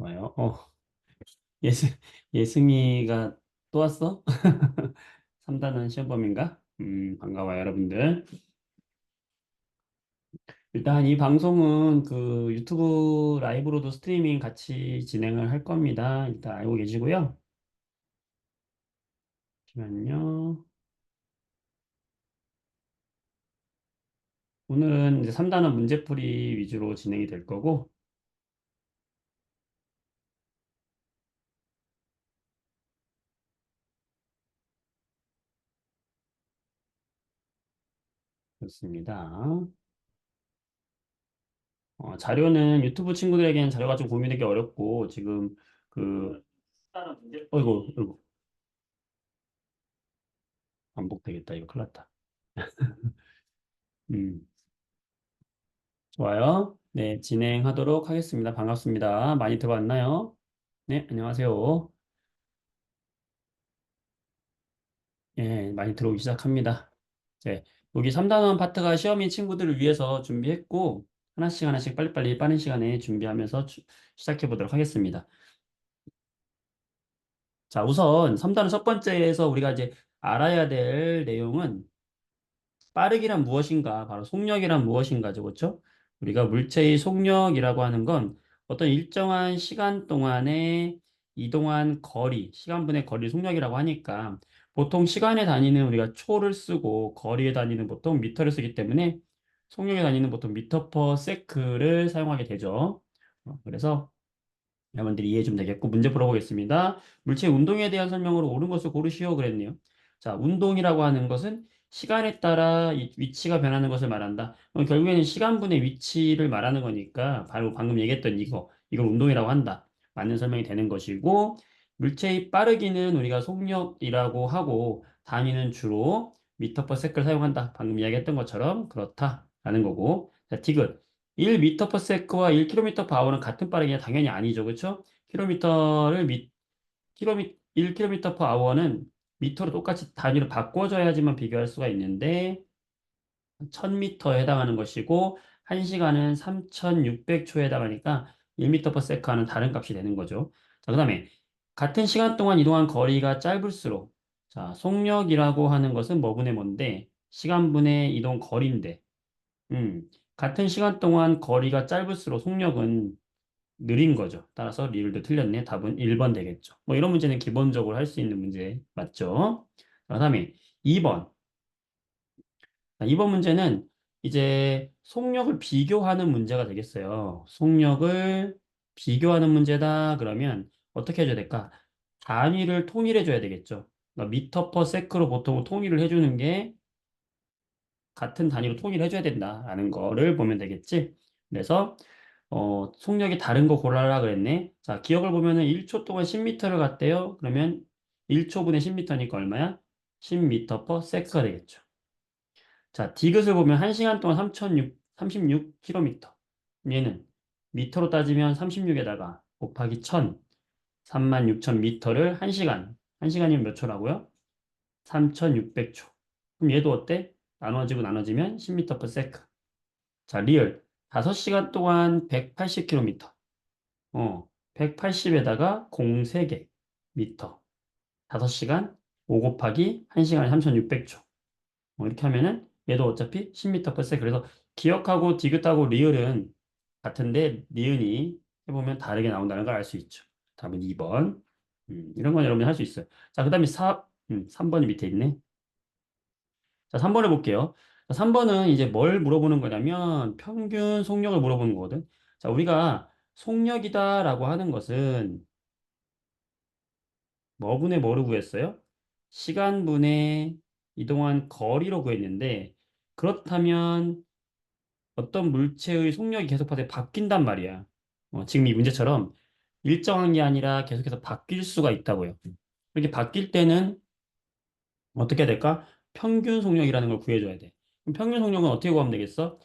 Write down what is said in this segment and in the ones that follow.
좋아요. 예승, 예승이가 또 왔어? 3단원 시험범인가? 반가워요, 여러분들. 일단 이 방송은 그 유튜브 라이브로도 스트리밍 같이 진행을 할 겁니다. 일단 알고 계시고요. 잠시만요. 오늘은 이제 3단원 문제풀이 위주로 진행이 될 거고, 그렇습니다. 자료는 유튜브 친구들에게는 자료가 좀 공유되기 어렵고, 지금 그, 어이구, 어이구, 반복되겠다. 이거 큰일 났다. 음. 좋아요. 네, 진행하도록 하겠습니다. 반갑습니다. 많이 들어왔나요? 네, 안녕하세요. 예, 많이 들어오기 시작합니다. 네, 여기 3단원 파트가 시험인 친구들을 위해서 준비했고, 하나씩 하나씩 빨리빨리 빠른 시간에 준비하면서 시작해 보도록 하겠습니다. 자, 우선 3단원 첫 번째에서 우리가 이제 알아야 될 내용은 빠르기란 무엇인가? 바로 속력이란 무엇인가죠. 그렇죠? 우리가 물체의 속력이라고 하는 건 어떤 일정한 시간 동안에 이동한 거리, 시간분의 거리 속력이라고 하니까 보통 시간에 다니는 우리가 초를 쓰고 거리에 다니는 보통 미터를 쓰기 때문에 속력에 다니는 보통 미터 퍼 세크를 사용하게 되죠. 그래서 여러분들이 이해해 주면 되겠고 문제 풀어보겠습니다. 물체의 운동에 대한 설명으로 옳은 것을 고르시오 그랬네요. 자, 운동이라고 하는 것은 시간에 따라 이 위치가 변하는 것을 말한다. 결국에는 시간분의 위치를 말하는 거니까 바로 방금 얘기했던 이걸 운동이라고 한다. 맞는 설명이 되는 것이고 물체의 빠르기는 우리가 속력이라고 하고 단위는 주로 미터 퍼 세크를 사용한다. 방금 이야기했던 것처럼 그렇다라는 거고. 자, 디귿. 1m per sec와 1km per hour는 같은 빠르기냐? 당연히 아니죠. 그렇죠? 킬로미터를 미, 킬로미, 1km per hour는 미터로 똑같이 단위로 바꿔줘야지만 비교할 수가 있는데 1000m에 해당하는 것이고 1시간은 3600초에 해당하니까 1m per sec하는 다른 값이 되는 거죠. 자, 그다음에 같은 시간 동안 이동한 거리가 짧을수록 자, 속력이라고 하는 것은 뭐분의 뭔데 시간분의 이동 거리인데 같은 시간 동안 거리가 짧을수록 속력은 느린 거죠. 따라서 리을도 틀렸네. 답은 1번 되겠죠. 뭐 이런 문제는 기본적으로 할 수 있는 문제 맞죠? 그다음에 2번. 2번 문제는 이제 속력을 비교하는 문제가 되겠어요. 속력을 비교하는 문제다. 그러면 어떻게 해줘야 될까? 단위를 통일해 줘야 되겠죠. 그러니까 미터 퍼 세크로 보통 통일을 해주는 게 같은 단위로 통일해 줘야 된다라는 거를 보면 되겠지. 그래서 속력이 다른 거 고르라 그랬네. 자, 기억을 보면은 1초 동안 10m를 갔대요. 그러면 1초분의 10m니까 얼마야? 10m per sec가 되겠죠. 자, 디귿을 보면 1시간 동안 36km. 얘는 미터로 따지면 36에다가 곱하기 1000, 36,000m를 1시간. 1시간이면 몇 초라고요? 3600초. 그럼 얘도 어때? 나눠지고 나눠지면 10m per sec. 자, 리얼. 5시간 동안 180km. 180에다가 공 3개 미터. 5시간 5 곱하기 1시간에 3600초. 이렇게 하면은 얘도 어차피 10m per s. 그래서 기억하고 디귿하고 리을은 같은데 니은이 해보면 다르게 나온다는 걸 알 수 있죠. 답은 2번. 이런 건 여러분이 할 수 있어요. 자, 그 다음에 3번이 밑에 있네. 자, 3번 해볼게요. 자, 3번은 이제 뭘 물어보는 거냐면 평균 속력을 물어보는 거거든. 자, 우리가 속력이다라고 하는 것은 뭐분의 뭐로 구했어요? 시간분의 이동한 거리로 구했는데 그렇다면 어떤 물체의 속력이 계속 바뀐단 말이야. 지금 이 문제처럼 일정한 게 아니라 계속해서 바뀔 수가 있다고요. 이렇게 바뀔 때는 어떻게 해야 될까? 평균 속력이라는 걸 구해줘야 돼. 그럼 평균 속력은 어떻게 구하면 되겠어?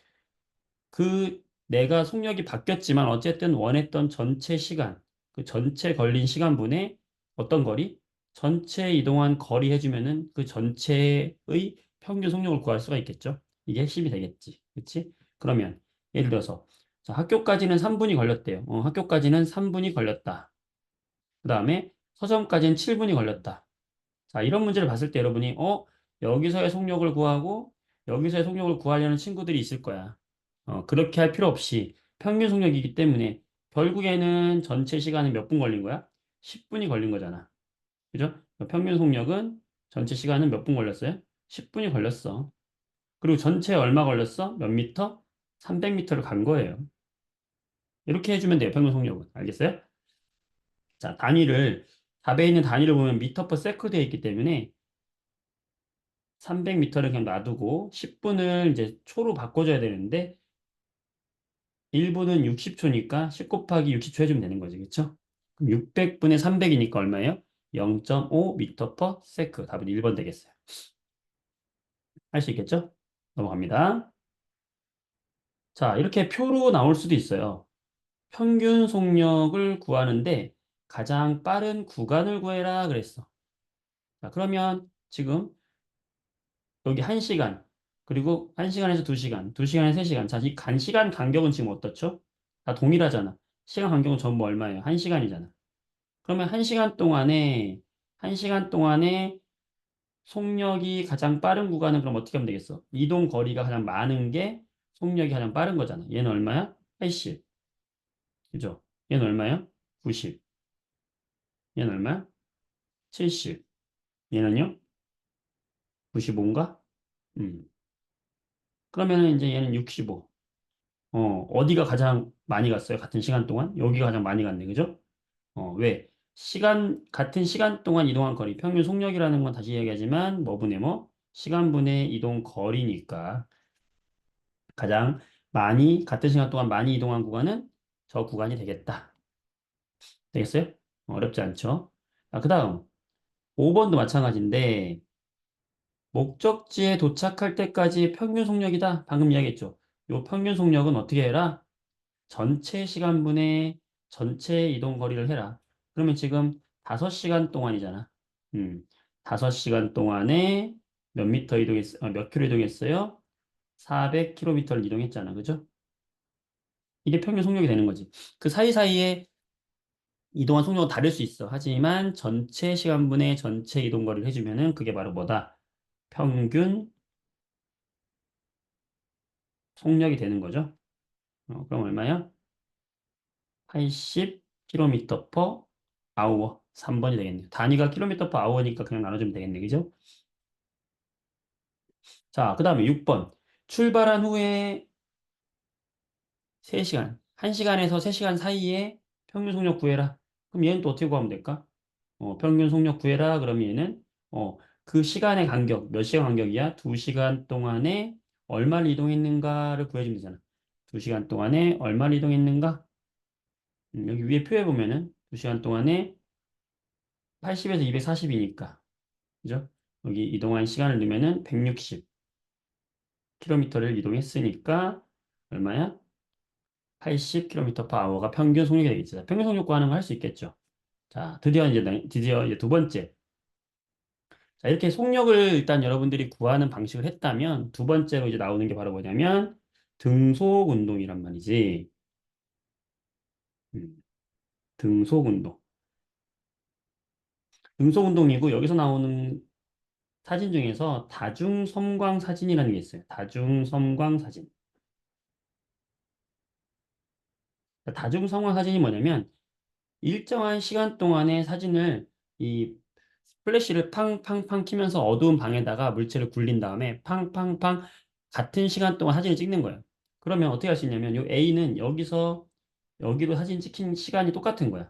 그 내가 속력이 바뀌었지만 어쨌든 원했던 전체 시간, 그 전체 걸린 시간분의 어떤 거리? 전체 이동한 거리 해주면은 그 전체의 평균 속력을 구할 수가 있겠죠? 이게 핵심이 되겠지. 그치? 그러면 예를 들어서 자, 학교까지는 3분이 걸렸대요. 학교까지는 3분이 걸렸다. 그 다음에 서점까지는 7분이 걸렸다. 자, 이런 문제를 봤을 때 여러분이, 여기서의 속력을 구하고 여기서의 속력을 구하려는 친구들이 있을 거야. 그렇게 할 필요 없이 평균 속력이기 때문에 결국에는 전체 시간은 몇 분 걸린 거야? 10분이 걸린 거잖아. 그죠? 평균 속력은 전체 시간은 몇 분 걸렸어요? 10분이 걸렸어. 그리고 전체 얼마 걸렸어? 몇 미터? 300m를 간 거예요. 이렇게 해주면 돼요. 평균 속력은. 알겠어요? 자, 답에 있는 단위를 보면 미터 퍼 세크 되어 있기 때문에 300m를 그냥 놔두고 10분을 이제 초로 바꿔줘야 되는데 1분은 60초니까 10 곱하기 60초 해주면 되는 거지. 그쵸? 그럼 600분의 300이니까 얼마예요? 0.5m per sec. 답은 1번 되겠어요. 할 수 있겠죠? 넘어갑니다. 자, 이렇게 표로 나올 수도 있어요. 평균 속력을 구하는데 가장 빠른 구간을 구해라 그랬어. 자, 그러면 지금 여기 1시간, 그리고 1시간에서 2시간, 2시간에서 3시간. 자, 이 시간 간격은 지금 어떻죠? 다 동일하잖아. 시간 간격은 전부 얼마예요? 1시간이잖아. 그러면 1시간 동안에 속력이 가장 빠른 구간은 그럼 어떻게 하면 되겠어? 이동 거리가 가장 많은 게 속력이 가장 빠른 거잖아. 얘는 얼마야? 80. 그죠? 얘는 얼마야? 90. 얘는 얼마야? 70. 얘는요? 95인가? 음. 그러면은 이제 얘는 65. 어디가 가장 많이 갔어요? 같은 시간 동안? 여기가 가장 많이 갔네. 그죠? 왜? 같은 시간 동안 이동한 거리, 평균 속력이라는 건 다시 얘기하지만, 뭐분의 뭐? 시간분의 이동 거리니까. 가장 같은 시간 동안 많이 이동한 구간은 저 구간이 되겠다. 되겠어요? 어렵지 않죠? 그 다음, 5번도 마찬가지인데, 목적지에 도착할 때까지 평균 속력이다. 방금 이야기했죠. 요 평균 속력은 어떻게 해라? 전체 시간분의 전체 이동 거리를 해라. 그러면 지금 5시간 동안이잖아. 음, 5시간 동안에 몇 킬로 이동했어요? 400km를 이동했잖아. 그죠? 이게 평균 속력이 되는 거지. 그 사이사이에 이동한 속력은 다를 수 있어. 하지만 전체 시간분의 전체 이동 거리를 해주면은 그게 바로 뭐다? 평균 속력이 되는 거죠. 그럼 얼마야? 80km per hour. 3번이 되겠네요. 단위가 킬로미터 per hour니까 그냥 나눠주면 되겠네. 그죠? 자, 그 다음에 6번. 출발한 후에 3시간, 1시간에서 3시간 사이에 평균 속력 구해라. 그럼 얘는 또 어떻게 구하면 될까? 평균 속력 구해라. 그러면 얘는, 그 시간의 간격, 몇 시간 간격이야? 2시간 동안에 얼마를 이동했는가를 구해주면 되잖아. 2시간 동안에 얼마를 이동했는가? 여기 위에 표에 보면은 2시간 동안에 80에서 240이니까. 그죠? 여기 이동한 시간을 넣으면은 160km를 이동했으니까 얼마야? 80km per hour가 평균 속력이 되겠죠. 자, 평균 속력 구하는 거 할 수 있겠죠. 자, 드디어 이제 두 번째. 자, 이렇게 속력을 일단 여러분들이 구하는 방식을 했다면 두 번째로 이제 나오는 게 바로 뭐냐면 등속 운동이란 말이지. 음, 등속 운동. 등속 운동이고 여기서 나오는 사진 중에서 다중섬광 사진이라는 게 있어요. 다중섬광 사진. 다중섬광 사진이 뭐냐면 일정한 시간 동안의 사진을 이 플래시를 팡팡팡 키면서 어두운 방에다가 물체를 굴린 다음에 팡팡팡 같은 시간 동안 사진을 찍는 거예요. 그러면 어떻게 할 수 있냐면 요 A는 여기서 여기로 사진 찍힌 시간이 똑같은 거야.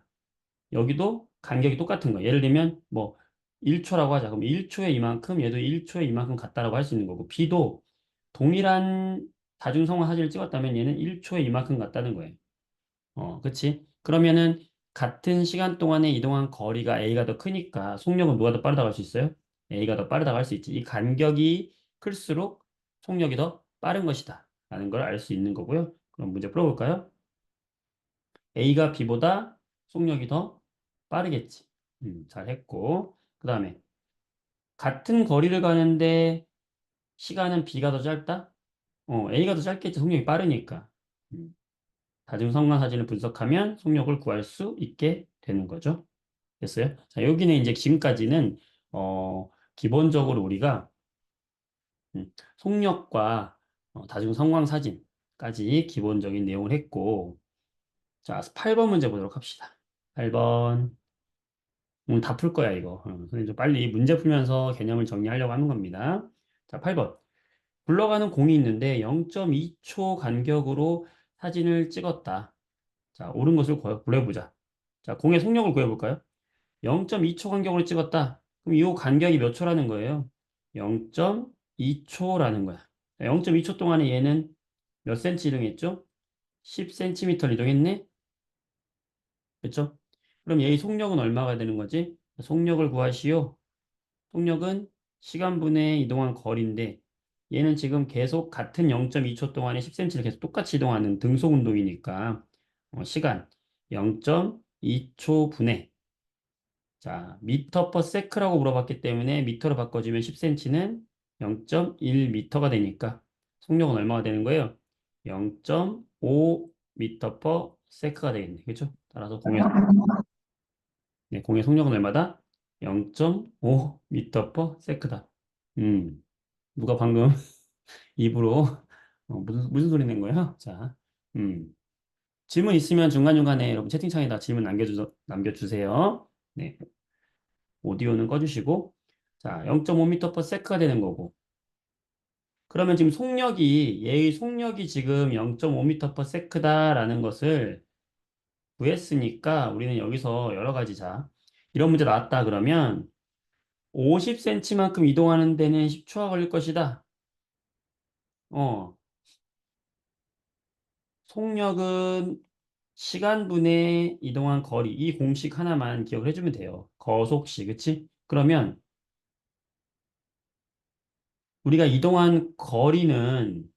여기도 간격이 똑같은 거야. 예를 들면 뭐 1초라고 하자. 그럼 1초에 이만큼 얘도 1초에 이만큼 같다라고 할 수 있는 거고 B도 동일한 다중성화 사진을 찍었다면 얘는 1초에 이만큼 같다는 거예요. 그치? 그러면은 같은 시간 동안에 이동한 거리가 A가 더 크니까 속력은 누가 더 빠르다고 할 수 있어요? A가 더 빠르다고 할 수 있지. 이 간격이 클수록 속력이 더 빠른 것이다. 라는 걸 알 수 있는 거고요. 그럼 문제 풀어볼까요? A가 B보다 속력이 더 빠르겠지. 잘했고. 그 다음에 같은 거리를 가는데 시간은 B가 더 짧다? A가 더 짧겠지. 속력이 빠르니까. 음. 다중성광 사진을 분석하면 속력을 구할 수 있게 되는 거죠. 됐어요? 자, 여기는 이제 지금까지는 기본적으로 우리가 속력과 다중성광 사진까지 기본적인 내용을 했고, 자, 8번 문제 보도록 합시다. 8번. 오늘 다 풀 거야, 이거. 선생님 좀 빨리 문제 풀면서 개념을 정리하려고 하는 겁니다. 자, 8번. 굴러가는 공이 있는데 0.2초 간격으로 사진을 찍었다. 자, 옳은 것을 구해보자. 자, 공의 속력을 구해볼까요? 0.2초 간격으로 찍었다. 그럼 이 간격이 몇 초라는 거예요? 0.2초라는 거야. 0.2초 동안에 얘는 몇 센치 이동했죠? 10cm를 이동했네? 그렇죠? 그럼 얘의 속력은 얼마가 되는 거지? 속력을 구하시오. 속력은 시간분의 이동한 거리인데 얘는 지금 계속 같은 0.2초 동안에 10cm를 계속 똑같이 이동하는 등속 운동이니까 시간 0.2초 분의 자, 미터 퍼 세크라고 물어봤기 때문에 미터로 바꿔주면 10cm는 0.1미터가 되니까 속력은 얼마가 되는 거예요? 0.5 미터 퍼 세크가 되겠네. 그렇죠? 따라서 공의 속력은 얼마다? 0.5 미터 퍼 세크다. 누가 방금 입으로 무슨 소리 낸 거예요? 자, 질문 있으면 중간중간에 여러분 채팅창에다 질문 남겨주세요. 네, 오디오는 꺼주시고 자, 0.5m per sec가 되는 거고 그러면 지금 얘의 속력이 지금 0.5m per sec다라는 것을 구했으니까 우리는 여기서 여러 가지 자, 이런 문제 나왔다 그러면 50cm만큼 이동하는 데는 10초가 걸릴 것이다. 어, 속력은 시간분의 이동한 거리, 이 공식 하나만 기억을 해주면 돼요. 거속시, 그치? 그러면 우리가 이동한 거리는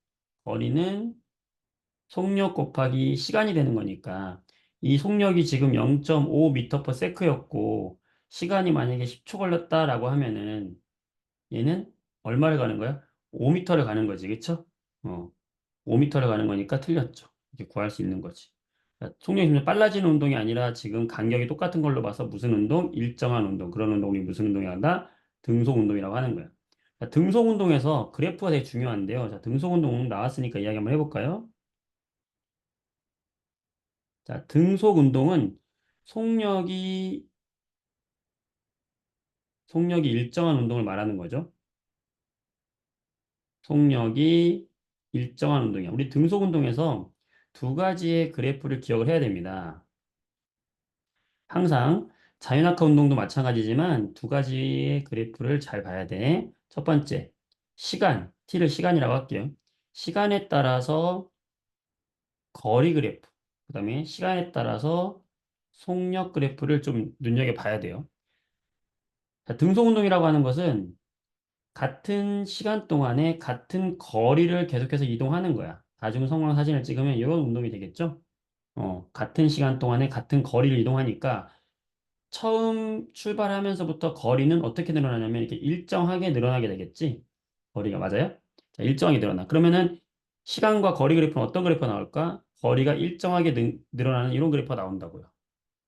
속력 곱하기 시간이 되는 거니까 이 속력이 지금 0.5m per sec였고 시간이 만약에 10초 걸렸다라고 하면은 얘는 얼마를 가는 거야? 5m를 가는 거지, 그쵸? 5m를 가는 거니까 틀렸죠. 이렇게 구할 수 있는 거지. 그러니까 속력이 좀 빨라지는 운동이 아니라 지금 간격이 똑같은 걸로 봐서 무슨 운동? 일정한 운동. 그런 운동이 무슨 운동이 한다? 등속 운동이라고 하는 거야. 자, 등속 운동에서 그래프가 되게 중요한데요. 자, 등속 운동 나왔으니까 이야기 한번 해볼까요? 자, 등속 운동은 속력이, 속력이 일정한 운동을 말하는 거죠. 속력이 일정한 운동이야. 우리 등속 운동에서 두 가지의 그래프를 기억을 해야 됩니다. 항상 자연학과 운동도 마찬가지지만 두 가지의 그래프를 잘 봐야 돼. 첫 번째, t를 시간이라고 할게요. 시간에 따라서 거리 그래프, 그 다음에 시간에 따라서 속력 그래프를 좀 눈여겨봐야 돼요. 자, 등속 운동이라고 하는 것은 같은 시간 동안에 같은 거리를 계속해서 이동하는 거야. 다중 성광 사진을 찍으면 이런 운동이 되겠죠? 같은 시간 동안에 같은 거리를 이동하니까 처음 출발하면서부터 거리는 어떻게 늘어나냐면 이렇게 일정하게 늘어나게 되겠지. 거리가 맞아요? 자, 일정하게 늘어나. 그러면은 시간과 거리 그래프는 어떤 그래프가 나올까? 거리가 일정하게 늘어나는 이런 그래프가 나온다고요.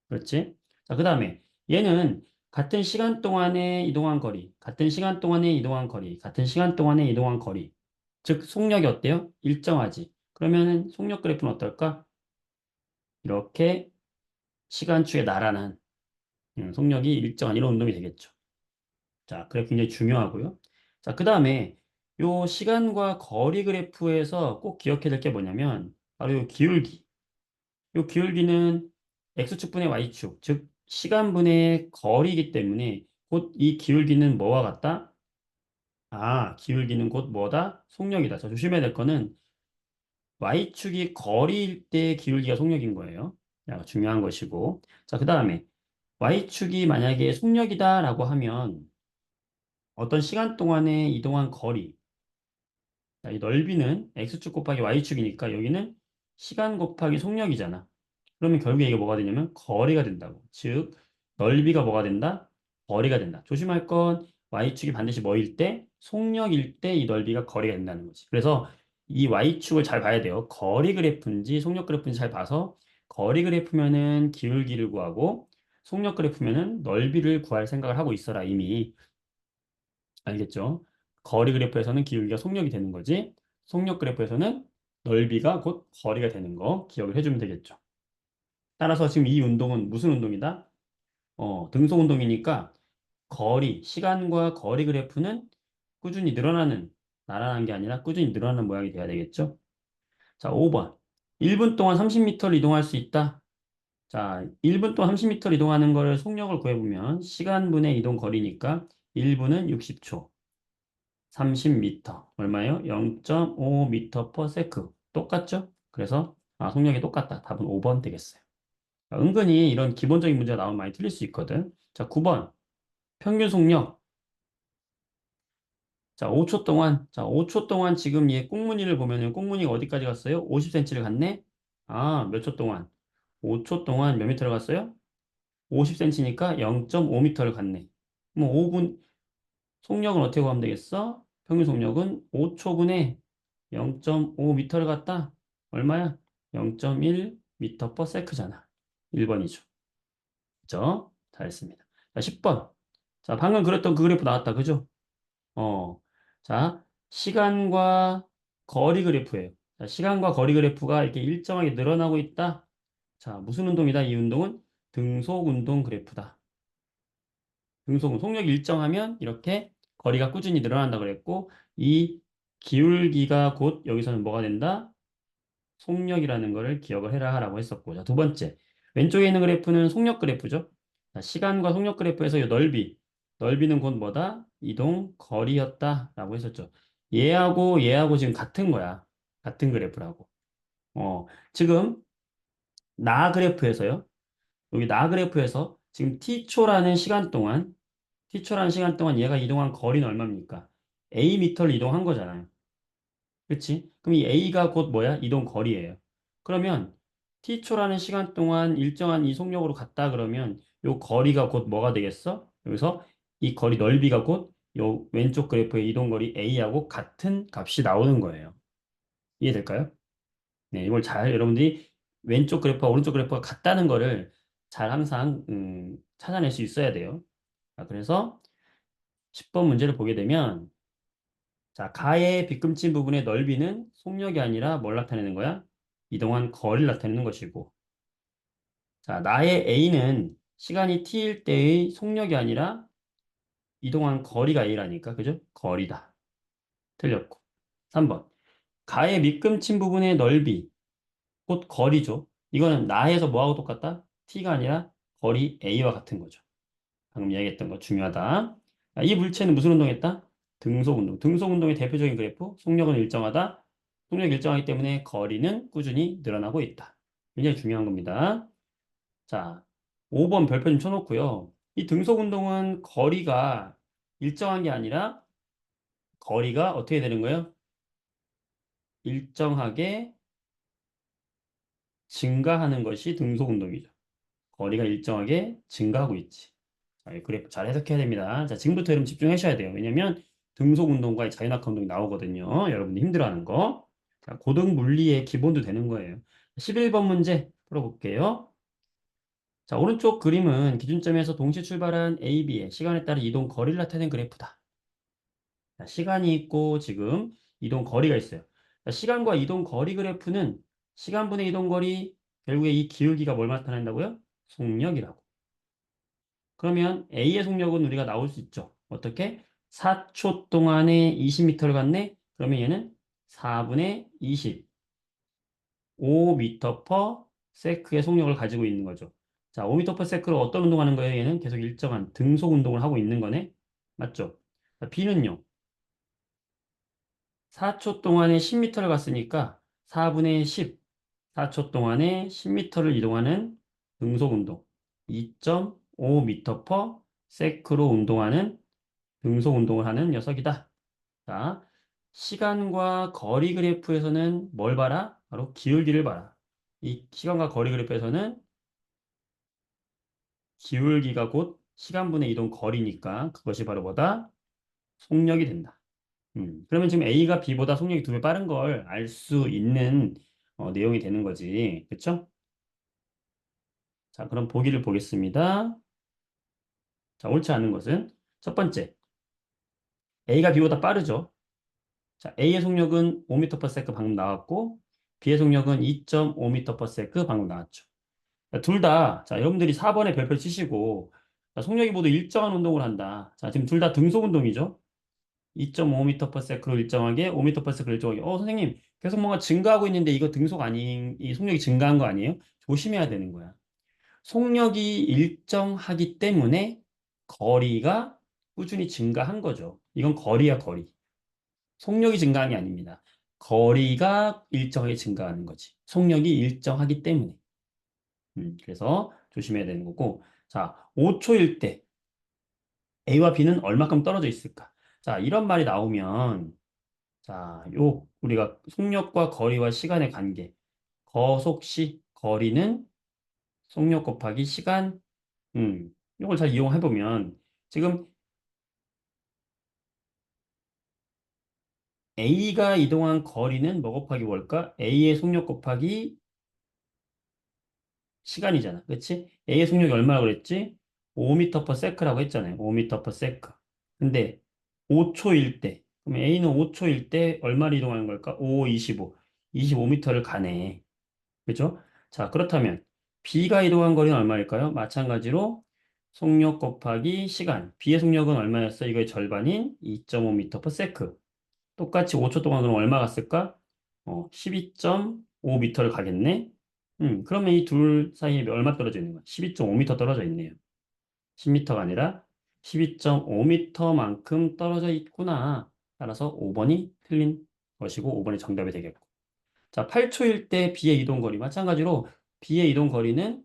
그렇지? 자, 그 다음에 얘는 같은 시간 동안에 이동한 거리, 같은 시간 동안에 이동한 거리, 같은 시간 동안에 이동한 거리. 즉, 속력이 어때요? 일정하지. 그러면은 속력 그래프는 어떨까? 이렇게 시간축에 나란한 속력이 일정한 이런 운동이 되겠죠. 자, 그래프 굉장히 중요하고요. 자, 그 다음에 요 시간과 거리 그래프에서 꼭 기억해야 될 게 뭐냐면 바로 요 기울기. 요 기울기는 x축분의 y축, 즉 시간분의 거리이기 때문에 곧 이 기울기는 뭐와 같다? 아, 기울기는 곧 뭐다? 속력이다. 자, 조심해야 될 거는 y축이 거리일 때 기울기가 속력인 거예요. 자, 중요한 것이고. 자, 그 다음에 y축이 만약에 속력이다라고 하면 어떤 시간 동안에 이동한 거리, 자, 이 넓이는 x축 곱하기 y축이니까 여기는 시간 곱하기 속력이잖아. 그러면 결국에 이게 뭐가 되냐면 거리가 된다고. 즉, 넓이가 뭐가 된다? 거리가 된다. 조심할 건 y축이 반드시 뭐일 때? 속력일 때 이 넓이가 거리가 된다는 거지. 그래서 이 y축을 잘 봐야 돼요. 거리 그래프인지 속력 그래프인지 잘 봐서 거리 그래프면은 기울기를 구하고 속력 그래프면은 넓이를 구할 생각을 하고 있어라 이미. 알겠죠? 거리 그래프에서는 기울기가 속력이 되는 거지. 속력 그래프에서는 넓이가 곧 거리가 되는 거 기억을 해주면 되겠죠. 따라서 지금 이 운동은 무슨 운동이다? 등속 운동이니까 거리, 시간과 거리 그래프는 꾸준히 늘어나는, 나란한 게 아니라 꾸준히 늘어나는 모양이 돼야 되겠죠? 자, 5번. 1분 동안 30m를 이동할 수 있다. 자, 1분 동안 30m를 이동하는 걸 속력을 구해보면 시간분의 이동 거리니까 1분은 60초, 30m. 얼마예요? 0.5m per sec. 똑같죠? 그래서 속력이 똑같다. 답은 5번 되겠어요. 자, 은근히 이런 기본적인 문제가 나오면 많이 틀릴 수 있거든. 자, 9번. 평균 속력. 자, 5초 동안. 자, 5초 동안 지금 얘 꽁무니를 보면은 꽁무니가 어디까지 갔어요? 50cm를 갔네? 몇 초 동안? 5초 동안 몇 미터를 갔어요? 50cm니까 0.5m를 갔네. 뭐 5분 속력은 어떻게 구하면 되겠어? 평균 속력은 5초분에 0.5m를 갔다. 얼마야? 0.1m per sec잖아. 1번이죠. 그죠? 잘했습니다. 자, 10번. 자, 방금 그렸던 그 그래프 나왔다. 그죠? 어. 자, 시간과 거리 그래프예요. 자, 시간과 거리 그래프가 이렇게 일정하게 늘어나고 있다. 자, 무슨 운동이다? 이 운동은 등속 운동 그래프다. 등속 속력이 일정하면 이렇게 거리가 꾸준히 늘어난다 그랬고 이 기울기가 곧 여기서는 뭐가 된다? 속력이라는 거를 기억을 해라라고 했었고 자, 두 번째 왼쪽에 있는 그래프는 속력 그래프죠. 자, 시간과 속력 그래프에서 이 넓이는 곧 뭐다? 이동 거리였다라고 했었죠. 얘하고 지금 같은 거야. 같은 그래프라고. 지금 나 그래프에서요. 여기 나 그래프에서 지금 t초라는 시간 동안 얘가 이동한 거리는 얼마입니까? a 미터를 이동한 거잖아요. 그렇지? 그럼 이 a가 곧 뭐야? 이동 거리예요. 그러면 t초라는 시간 동안 일정한 이 속력으로 갔다 그러면 요 거리가 곧 뭐가 되겠어? 여기서 이 거리 넓이가 곧 요 왼쪽 그래프의 이동 거리 a하고 같은 값이 나오는 거예요. 이해될까요? 네, 이걸 잘 여러분들이 왼쪽 그래프와 오른쪽 그래프가 같다는 거를 잘 항상 찾아낼 수 있어야 돼요. 자, 그래서 10번 문제를 보게 되면 자, 가의 빗금친 부분의 넓이는 속력이 아니라 뭘 나타내는 거야? 이동한 거리를 나타내는 것이고 자, 나의 A는 시간이 t일 때의 속력이 아니라 이동한 거리가 A라니까 그죠? 거리다. 틀렸고 3번 가의 밑금친 부분의 넓이 곧 거리죠. 이거는 나에서 뭐하고 똑같다? t가 아니라 거리 A와 같은 거죠. 방금 이야기했던 거 중요하다. 자, 이 물체는 무슨 운동했다? 등속 운동. 등속 운동의 대표적인 그래프. 속력은 일정하다. 속력이 일정하기 때문에 거리는 꾸준히 늘어나고 있다. 굉장히 중요한 겁니다. 자, 5번 별표 좀 쳐놓고요. 이 등속 운동은 거리가 일정한 게 아니라 거리가 어떻게 되는 거예요? 일정하게 증가하는 것이 등속 운동이죠. 거리가 일정하게 증가하고 있지. 자, 이 그래프 잘 해석해야 됩니다. 자, 지금부터 여러분 집중하셔야 돼요. 왜냐면 등속 운동과 자유낙하 운동이 나오거든요. 여러분들 힘들어하는 거. 자, 고등 물리의 기본도 되는 거예요. 11번 문제 풀어볼게요. 자, 오른쪽 그림은 기준점에서 동시 출발한 A, B의 시간에 따른 이동 거리를 나타낸 그래프다. 자, 시간이 있고 지금 이동 거리가 있어요. 자, 시간과 이동 거리 그래프는 시간분의 이동 거리 결국에 이 기울기가 뭘 나타낸다고요? 속력이라고. 그러면 A의 속력은 우리가 나올 수 있죠. 어떻게? 4초 동안에 20m를 갔네? 그러면 얘는 4분의 20, 5m per sec의 속력을 가지고 있는 거죠. 자, 5m per sec로 어떤 운동하는 거예요? 얘는 계속 일정한 등속 운동을 하고 있는 거네? 맞죠? 자, B는요. 4초 동안에 10m를 갔으니까 4분의 10, 4초 동안에 10m를 이동하는 등속 운동. 2.5m per sec로 운동하는 등속 운동을 하는 녀석이다. 자, 시간과 거리 그래프에서는 뭘 봐라? 바로 기울기를 봐라. 이 시간과 거리 그래프에서는 기울기가 곧 시간분의 이동 거리니까 그것이 바로 뭐다? 속력이 된다. 그러면 지금 A가 B보다 속력이 2배 빠른 걸 알 수 있는 내용이 되는 거지. 그쵸? 자, 그럼 보기를 보겠습니다. 자, 옳지 않은 것은 첫 번째, A가 B보다 빠르죠. 자, A의 속력은 5m/s 방금 나왔고, B의 속력은 2.5m/s 방금 나왔죠. 둘 다, 자, 여러분들이 4번에 별표 치시고, 자, 속력이 모두 일정한 운동을 한다. 자, 지금 둘 다 등속 운동이죠. 2.5m/s로 일정하게, 5m/s로 일정하게. 선생님, 계속 뭔가 증가하고 있는데 이거 등속 아닌, 이 속력이 증가한 거 아니에요? 조심해야 되는 거야. 속력이 일정하기 때문에 거리가 꾸준히 증가한 거죠. 이건 거리야, 거리. 속력이 증가한 게 아닙니다. 거리가 일정하게 증가하는 거지. 속력이 일정하기 때문에. 그래서 조심해야 되는 거고. 자, 5초일 때 A와 B는 얼마큼 떨어져 있을까? 자, 이런 말이 나오면, 자, 우리가 속력과 거리와 시간의 관계. 거속시, 거리는 속력 곱하기 시간. 이걸 잘 이용해보면, 지금 A가 이동한 거리는 뭐 곱하기 뭘까? A의 속력 곱하기 시간이잖아. 그치? A의 속력이 얼마라고 그랬지? 5m/s라고 했잖아요. 5m/s. 근데 5초일 때, 그럼 A는 5초일 때 얼마를 이동하는 걸까? 5, 25. 25m를 가네. 그죠? 자, 그렇다면 B가 이동한 거리는 얼마일까요? 마찬가지로 속력 곱하기 시간. B의 속력은 얼마였어? 이거의 절반인 2.5m/s. 똑같이 5초 동안 그럼 얼마 갔을까? 12.5m를 가겠네? 그러면 이 둘 사이에 얼마 떨어져 있는 거야? 12.5m 떨어져 있네요. 10m가 아니라 12.5m만큼 떨어져 있구나. 따라서 5번이 틀린 것이고 5번이 정답이 되겠고. 자, 8초일 때 B의 이동 거리. 마찬가지로 B의 이동 거리는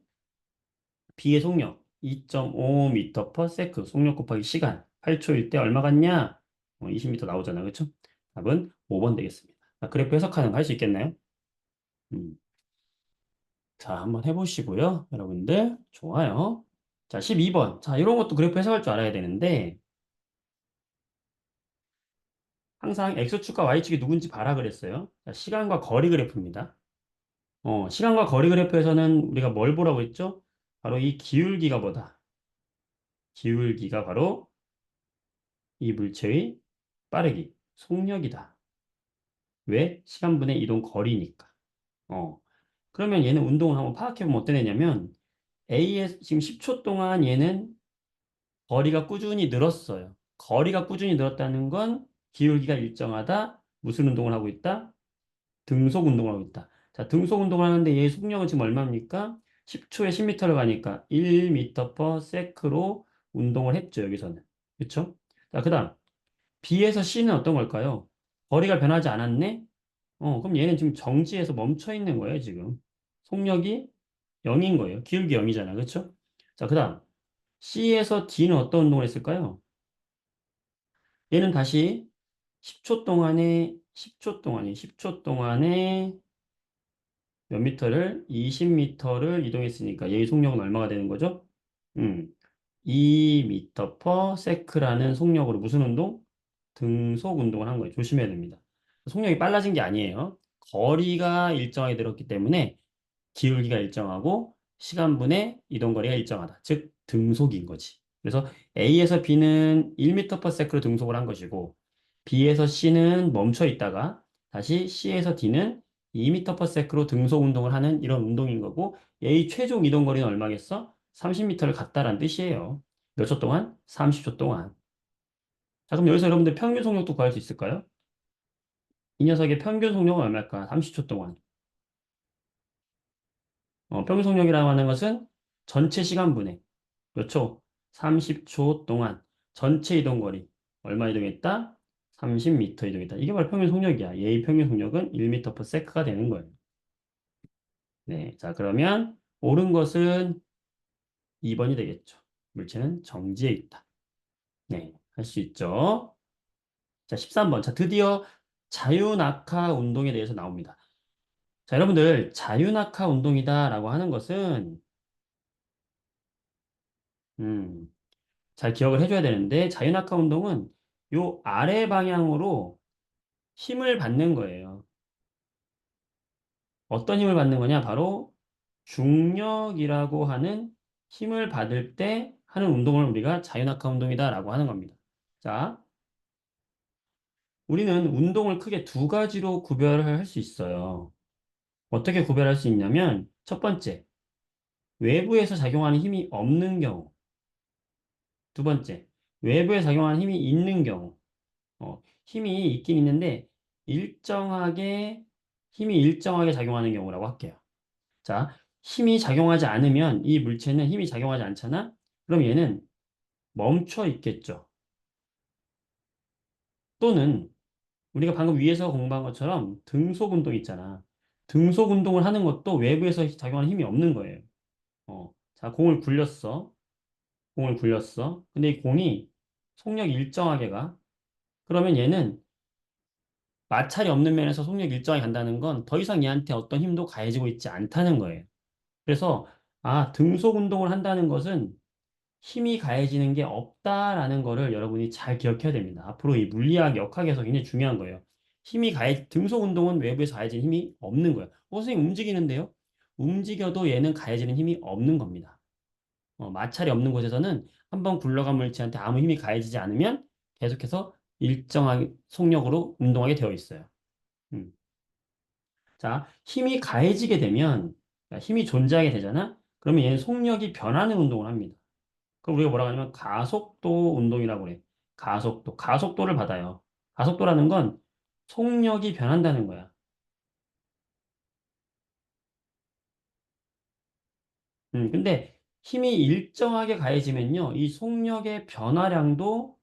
B의 속력 2.5m/s 속력 곱하기 시간 8초일 때 얼마 같냐? 20m 나오잖아. 그렇죠? 답은 5번 되겠습니다. 자, 그래프 해석하는 거 할 수 있겠나요? 음, 자, 한번 해보시고요. 여러분들 좋아요. 자, 12번. 자, 이런 것도 그래프 해석할 줄 알아야 되는데 항상 X축과 Y축이 누군지 봐라 그랬어요. 자, 시간과 거리 그래프입니다. 시간과 거리 그래프에서는 우리가 뭘 보라고 했죠? 바로 이 기울기가 뭐다? 기울기가 바로 이 물체의 빠르기, 속력이다. 왜? 시간분의 이동 거리니까. 어. 그러면 얘는 운동을 한번 파악해보면 어떤 애냐면 A에 지금 10초 동안 얘는 거리가 꾸준히 늘었어요. 거리가 꾸준히 늘었다는 건 기울기가 일정하다. 무슨 운동을 하고 있다? 등속 운동을 하고 있다. 자, 등속 운동을 하는데 얘의 속력은 지금 얼마입니까? 10초에 10m를 가니까 1m/s로 운동을 했죠, 여기서는. 그쵸? 자, 그 다음. B에서 C는 어떤 걸까요? 거리가 변하지 않았네? 그럼 얘는 지금 정지해서 멈춰 있는 거예요, 지금. 속력이 0인 거예요. 기울기 0이잖아. 그쵸? 자, 그 다음. C에서 D는 어떤 운동을 했을까요? 얘는 다시 10초 동안에 몇 미터를? 20m를 이동했으니까 얘의 속력은 얼마가 되는 거죠? 음, 2m/s라는 속력으로 무슨 운동? 등속 운동을 한 거예요. 조심해야 됩니다. 속력이 빨라진 게 아니에요. 거리가 일정하게 늘었기 때문에 기울기가 일정하고 시간분의 이동거리가 일정하다. 즉 등속인 거지. 그래서 A에서 B는 1m/s로 등속을 한 것이고 B에서 C는 멈춰 있다가 다시 C에서 D는 2m/s로 등속 운동을 하는 이런 운동인 거고 A 최종 이동거리는 얼마겠어? 30m를 갔다라는 뜻이에요. 몇 초 동안? 30초 동안. 자, 그럼 여기서 여러분들 평균 속력도 구할 수 있을까요? 이 녀석의 평균 속력은 얼마일까? 30초 동안. 평균 속력이라고 하는 것은 전체 시간분의 몇 초? 30초 동안 전체 이동거리 얼마 이동했다? 30m 이동했다. 이게 바로 평균 속력이야. 얘의 평균 속력은 1m/s가 되는 거예요. 네, 자 그러면 옳은 것은 2번이 되겠죠. 물체는 정지해 있다. 네, 할 수 있죠. 자, 13번. 자, 드디어 자유낙하 운동에 대해서 나옵니다. 자, 여러분들 자유낙하 운동이다라고 하는 것은 음, 잘 기억을 해줘야 되는데 자유낙하 운동은 요 아래 방향으로 힘을 받는 거예요. 어떤 힘을 받는 거냐? 바로 중력이라고 하는 힘을 받을 때 하는 운동을 우리가 자유낙하 운동이다라고 하는 겁니다. 자, 우리는 운동을 크게 두 가지로 구별을 할 수 있어요. 어떻게 구별할 수 있냐면, 첫 번째, 외부에서 작용하는 힘이 없는 경우. 두 번째, 외부에 작용하는 힘이 있는 경우. 힘이 있긴 있는데, 힘이 일정하게 작용하는 경우라고 할게요. 자, 힘이 작용하지 않으면 이 물체는 힘이 작용하지 않잖아? 그럼 얘는 멈춰 있겠죠. 또는 우리가 방금 위에서 공부한 것처럼 등속 운동 있잖아. 등속 운동을 하는 것도 외부에서 작용하는 힘이 없는 거예요. 자, 공을 굴렸어. 공을 굴렸어. 근데 이 공이 속력이 일정하게 가. 그러면 얘는 마찰이 없는 면에서 속력이 일정하게 간다는 건 더 이상 얘한테 어떤 힘도 가해지고 있지 않다는 거예요. 그래서 등속 운동을 한다는 것은 힘이 가해지는 게 없다라는 거를 여러분이 잘 기억해야 됩니다. 앞으로 이 물리학 역학에서 굉장히 중요한 거예요. 등속 운동은 외부에서 가해지는 힘이 없는 거예요. 선생님 움직이는데요? 움직여도 얘는 가해지는 힘이 없는 겁니다. 마찰이 없는 곳에서는 한번 굴러간 물체한테 아무 힘이 가해지지 않으면 계속해서 일정한 속력으로 운동하게 되어 있어요. 음. 자, 힘이 가해지게 되면, 힘이 존재하게 되잖아? 그러면 얘는 속력이 변하는 운동을 합니다. 그럼 우리가 뭐라고 하냐면 가속도 운동이라고 그래. 가속도를 받아요. 가속도라는 건 속력이 변한다는 거야. 근데 힘이 일정하게 가해지면요. 이 속력의 변화량도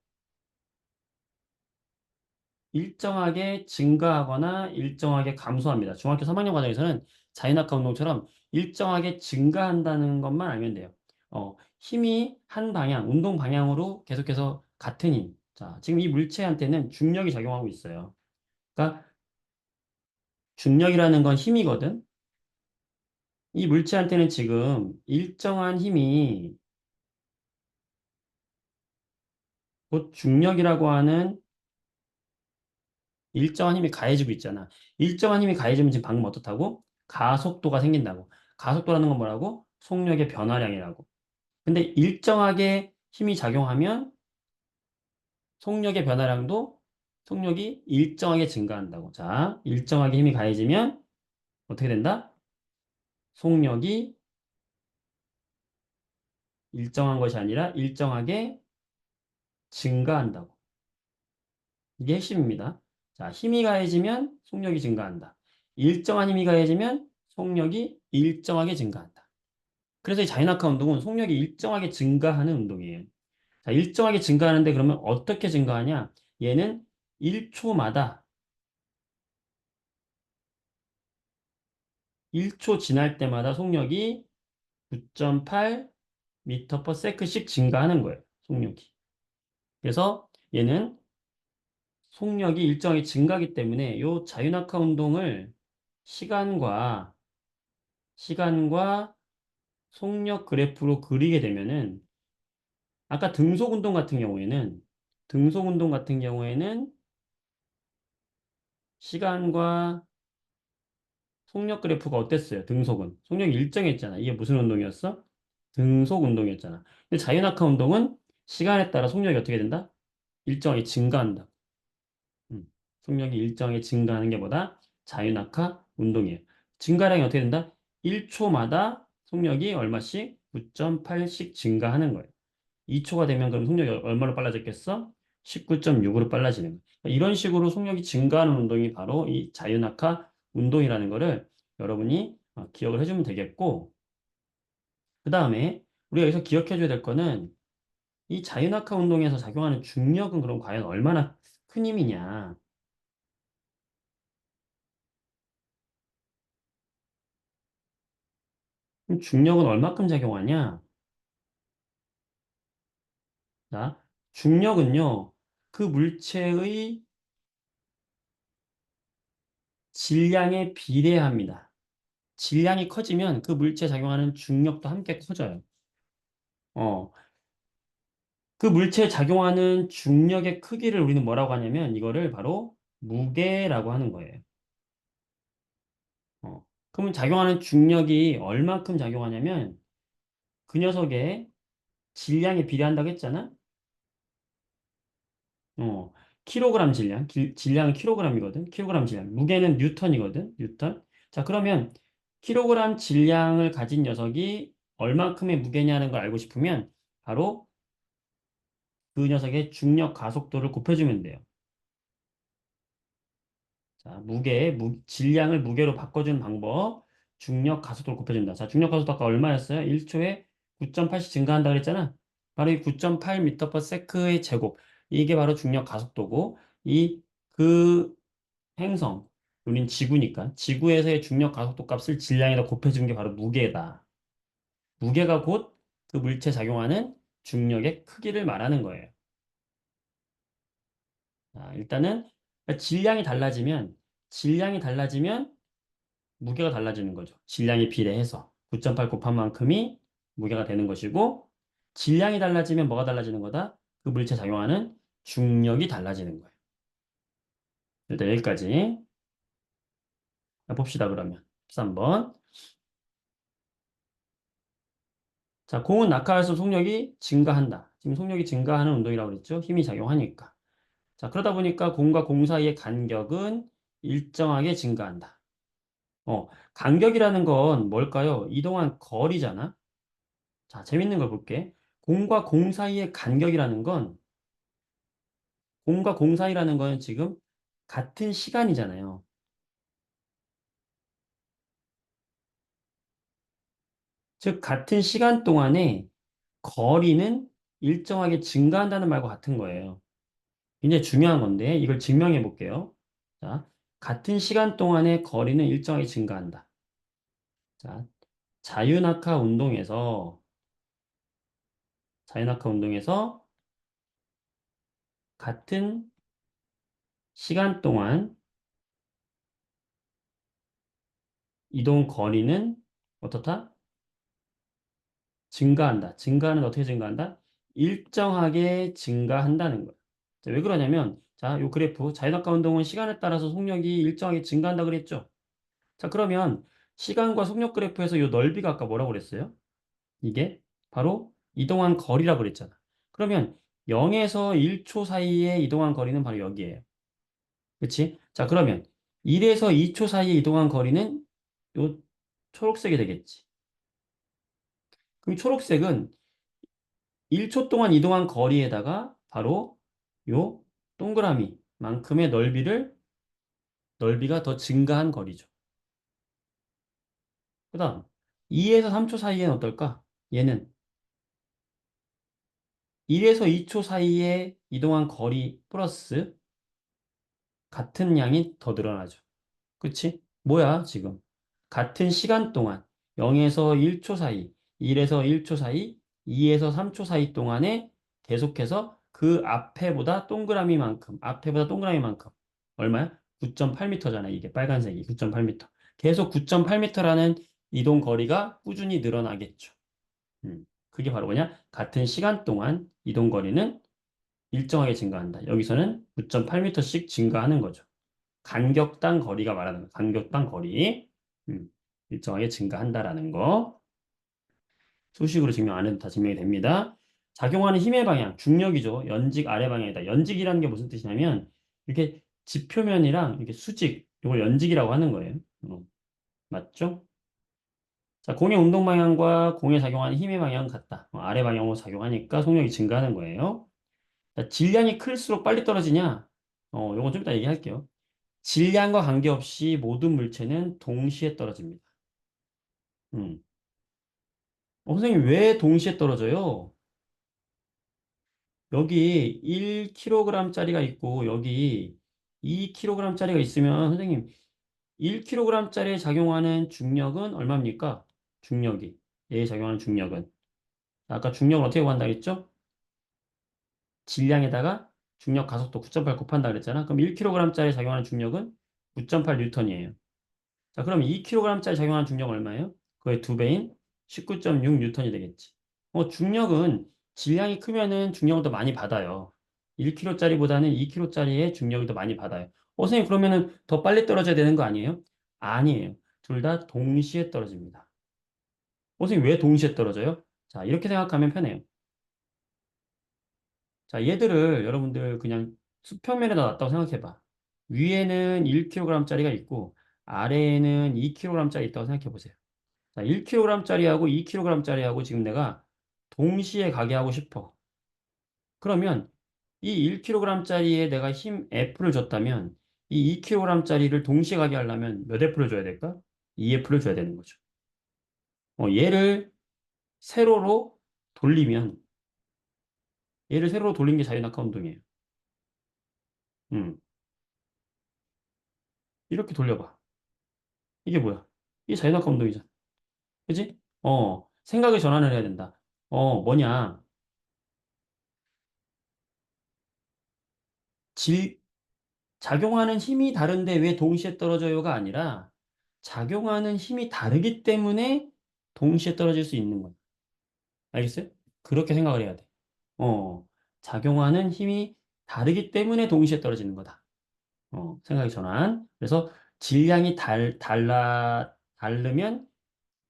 일정하게 증가하거나 일정하게 감소합니다. 중학교 3학년 과정에서는 자유낙하 운동처럼 일정하게 증가한다는 것만 알면 돼요. 힘이 한 방향, 운동 방향으로 계속해서 같은 힘. 자, 지금 이 물체한테는 중력이 작용하고 있어요. 그러니까 중력이라는 건 힘이거든. 이 물체한테는 지금 일정한 힘이 곧 중력이라고 하는 일정한 힘이 가해지고 있잖아. 일정한 힘이 가해지면 지금 방금 어떻다고? 가속도가 생긴다고. 가속도라는 건 뭐라고? 속력의 변화량이라고. 근데 일정하게 힘이 작용하면 속력의 변화량도 속력이 일정하게 증가한다고. 자, 일정하게 힘이 가해지면 어떻게 된다? 속력이 일정한 것이 아니라 일정하게 증가한다고. 이게 핵심입니다. 자, 힘이 가해지면 속력이 증가한다. 일정한 힘이 가해지면 속력이 일정하게 증가한다. 그래서 이 자유낙하 운동은 속력이 일정하게 증가하는 운동이에요. 자, 일정하게 증가하는데 그러면 어떻게 증가하냐? 얘는 1초마다 1초 지날 때마다 속력이 9.8 미터 퍼 세크씩 증가하는 거예요. 속력이. 그래서 얘는 속력이 일정하게 증가하기 때문에 이 자유낙하 운동을 시간과 시간과 속력 그래프로 그리게 되면은 아까 등속 운동 같은 경우에는 시간과 속력 그래프가 어땠어요? 등속은 속력이 일정했잖아. 이게 무슨 운동이었어? 등속 운동이었잖아. 근데 자유낙하 운동은 시간에 따라 속력이 어떻게 된다? 일정하게 증가한다. 음. 속력이 일정하게 증가하는 게 뭐다? 자유낙하 운동이에요. 증가량이 어떻게 된다? 1초마다 속력이 얼마씩? 9.8씩 증가하는 거예요. 2초가 되면 그럼 속력이 얼마로 빨라졌겠어? 19.6으로 빨라지는 거예요. 그러니까 이런 식으로 속력이 증가하는 운동이 바로 이 자유낙하 운동이라는 거를 여러분이 기억을 해주면 되겠고, 그 다음에 우리가 여기서 기억해 줘야 될 거는 이 자유낙하 운동에서 작용하는 중력은 그럼 과연 얼마나 큰 힘이냐. 그럼 중력은 얼마큼 작용하냐? 자, 중력은요, 그 물체의 질량에 비례합니다. 질량이 커지면 그 물체에 작용하는 중력도 함께 커져요. 어, 그 물체에 작용하는 중력의 크기를 우리는 뭐라고 하냐면 이거를 바로 무게라고 하는 거예요. 그러면 작용하는 중력이 얼만큼 작용하냐면 그 녀석의 질량에 비례한다고 했잖아? 어, 킬로그램 질량. 질량은 킬로그램이거든. 킬로그램 질량. 무게는 뉴턴이거든. 뉴턴. 자, 그러면 킬로그램 질량을 가진 녀석이 얼만큼의 무게냐는 걸 알고 싶으면 바로 그 녀석의 중력 가속도를 곱해주면 돼요. 자, 질량을 무게로 바꿔주는 방법. 중력 가속도를 곱해준다. 자, 중력 가속도 아까 얼마였어요? 1초에 9.8씩 증가한다 그랬잖아. 바로 이 9.8m/s의 제곱. 이게 바로 중력 가속도고, 그 행성, 우린 지구니까. 지구에서의 중력 가속도 값을 질량에다 곱해주는 게 바로 무게다. 무게가 곧 그 물체에 작용하는 중력의 크기를 말하는 거예요. 자, 일단은 질량이 달라지면 무게가 달라지는 거죠. 질량에 비례해서 9.8 곱한 만큼이 무게가 되는 것이고 질량이 달라지면 뭐가 달라지는 거다? 그 물체에 작용하는 중력이 달라지는 거예요. 일단 여기까지 봅시다 그러면. 13번. 자, 공은 낙하할수록 속력이 증가한다. 지금 속력이 증가하는 운동이라고 그랬죠? 힘이 작용하니까. 자, 그러다 보니까 공과 공 사이의 간격은 일정하게 증가한다. 간격이라는 건 뭘까요? 이동한 거리잖아. 자, 재밌는 걸 볼게. 공과 공 사이의 간격이라는 건, 공과 공 사이라는 건 지금 같은 시간이잖아요. 즉, 같은 시간 동안에 거리는 일정하게 증가한다는 말과 같은 거예요. 굉장히 중요한 건데, 이걸 증명해 볼게요. 자, 같은 시간 동안에 거리는 일정하게 증가한다. 자, 자유낙하 운동에서, 자유낙하 운동에서 같은 시간 동안 이동 거리는 어떻다? 증가한다. 증가는 어떻게 증가한다? 일정하게 증가한다는 거야. 자, 왜 그러냐면, 자, 요 그래프, 자유낙하 운동은 시간에 따라서 속력이 일정하게 증가한다 그랬죠? 자, 그러면 시간과 속력 그래프에서 요 넓이가 아까 뭐라고 그랬어요? 이게 바로 이동한 거리라고 그랬잖아. 그러면 0에서 1초 사이에 이동한 거리는 바로 여기에요. 그치? 자, 그러면 1에서 2초 사이에 이동한 거리는 요 초록색이 되겠지. 그럼 초록색은 1초 동안 이동한 거리에다가 바로 요 동그라미만큼의 넓이가 더 증가한 거리죠. 그 다음, 2에서 3초 사이에는 어떨까? 얘는 1에서 2초 사이에 이동한 거리 플러스 같은 양이 더 늘어나죠. 그치? 뭐야, 지금? 같은 시간 동안 0에서 1초 사이, 1에서 1초 사이, 2에서 3초 사이 동안에 계속해서 그 앞에보다 동그라미만큼 얼마야? 9.8m잖아. 이게 빨간색이 9.8m. 계속 9.8m라는 이동 거리가 꾸준히 늘어나겠죠. 그게 바로 뭐냐? 같은 시간 동안 이동 거리는 일정하게 증가한다. 여기서는 9.8m씩 증가하는 거죠. 간격당 거리가 말하는 거. 간격당 거리. 음, 일정하게 증가한다라는 거. 수식으로 증명 안 해도 다 증명이 됩니다. 작용하는 힘의 방향, 중력이죠. 연직 아래 방향이다. 연직이라는 게 무슨 뜻이냐면 이렇게 지표면이랑 이렇게 수직, 이걸 연직이라고 하는 거예요. 맞죠? 자, 공의 운동 방향과 공에 작용하는 힘의 방향은 같다. 아래 방향으로 작용하니까 속력이 증가하는 거예요. 자, 질량이 클수록 빨리 떨어지냐? 요건 좀 이따 얘기할게요. 질량과 관계없이 모든 물체는 동시에 떨어집니다. 음. 선생님, 왜 동시에 떨어져요? 여기 1kg짜리가 있고, 여기 2kg짜리가 있으면, 선생님, 1kg짜리에 작용하는 중력은 얼마입니까? 중력이. 얘에 작용하는 중력은. 아까 중력을 어떻게 구한다 했죠? 질량에다가 중력 가속도 9.8 곱한다 그랬잖아. 그럼 1kg짜리 작용하는 중력은 9.8 뉴턴이에요. 자, 그럼 2kg짜리 작용하는 중력은 얼마예요? 그의 두 배인 19.6 뉴턴이 되겠지. 중력은 질량이 크면은 중력을 더 많이 받아요. 1kg짜리보다는 2kg짜리의 중력을 더 많이 받아요. 선생님, 그러면은 더 빨리 떨어져야 되는 거 아니에요? 아니에요. 둘 다 동시에 떨어집니다. 선생님, 왜 동시에 떨어져요? 자, 이렇게 생각하면 편해요. 자, 얘들을 여러분들 그냥 수평면에다 놨다고 생각해봐. 위에는 1kg짜리가 있고, 아래에는 2kg짜리 있다고 생각해 보세요. 자, 1kg짜리하고 2kg짜리하고 지금 내가 동시에 가게 하고 싶어. 그러면 이 1kg짜리에 내가 힘 F를 줬다면 이 2kg짜리를 동시에 가게 하려면 몇 F를 줘야 될까? 2F를 줘야 되는 거죠. 얘를 세로로 돌리면 얘를 세로로 돌린 게 자유낙하 운동이에요. 음, 이렇게 돌려봐. 이게 뭐야? 이게 자유낙하 운동이잖아. 그지? 생각의 전환을 해야 된다. 뭐냐? 질, 작용하는 힘이 다른데 왜 동시에 떨어져요가 아니라 작용하는 힘이 다르기 때문에 동시에 떨어질 수 있는 거야. 알겠어요? 그렇게 생각을 해야 돼. 어, 작용하는 힘이 다르기 때문에 동시에 떨어지는 거다. 생각의 전환. 그래서 질량이 다르면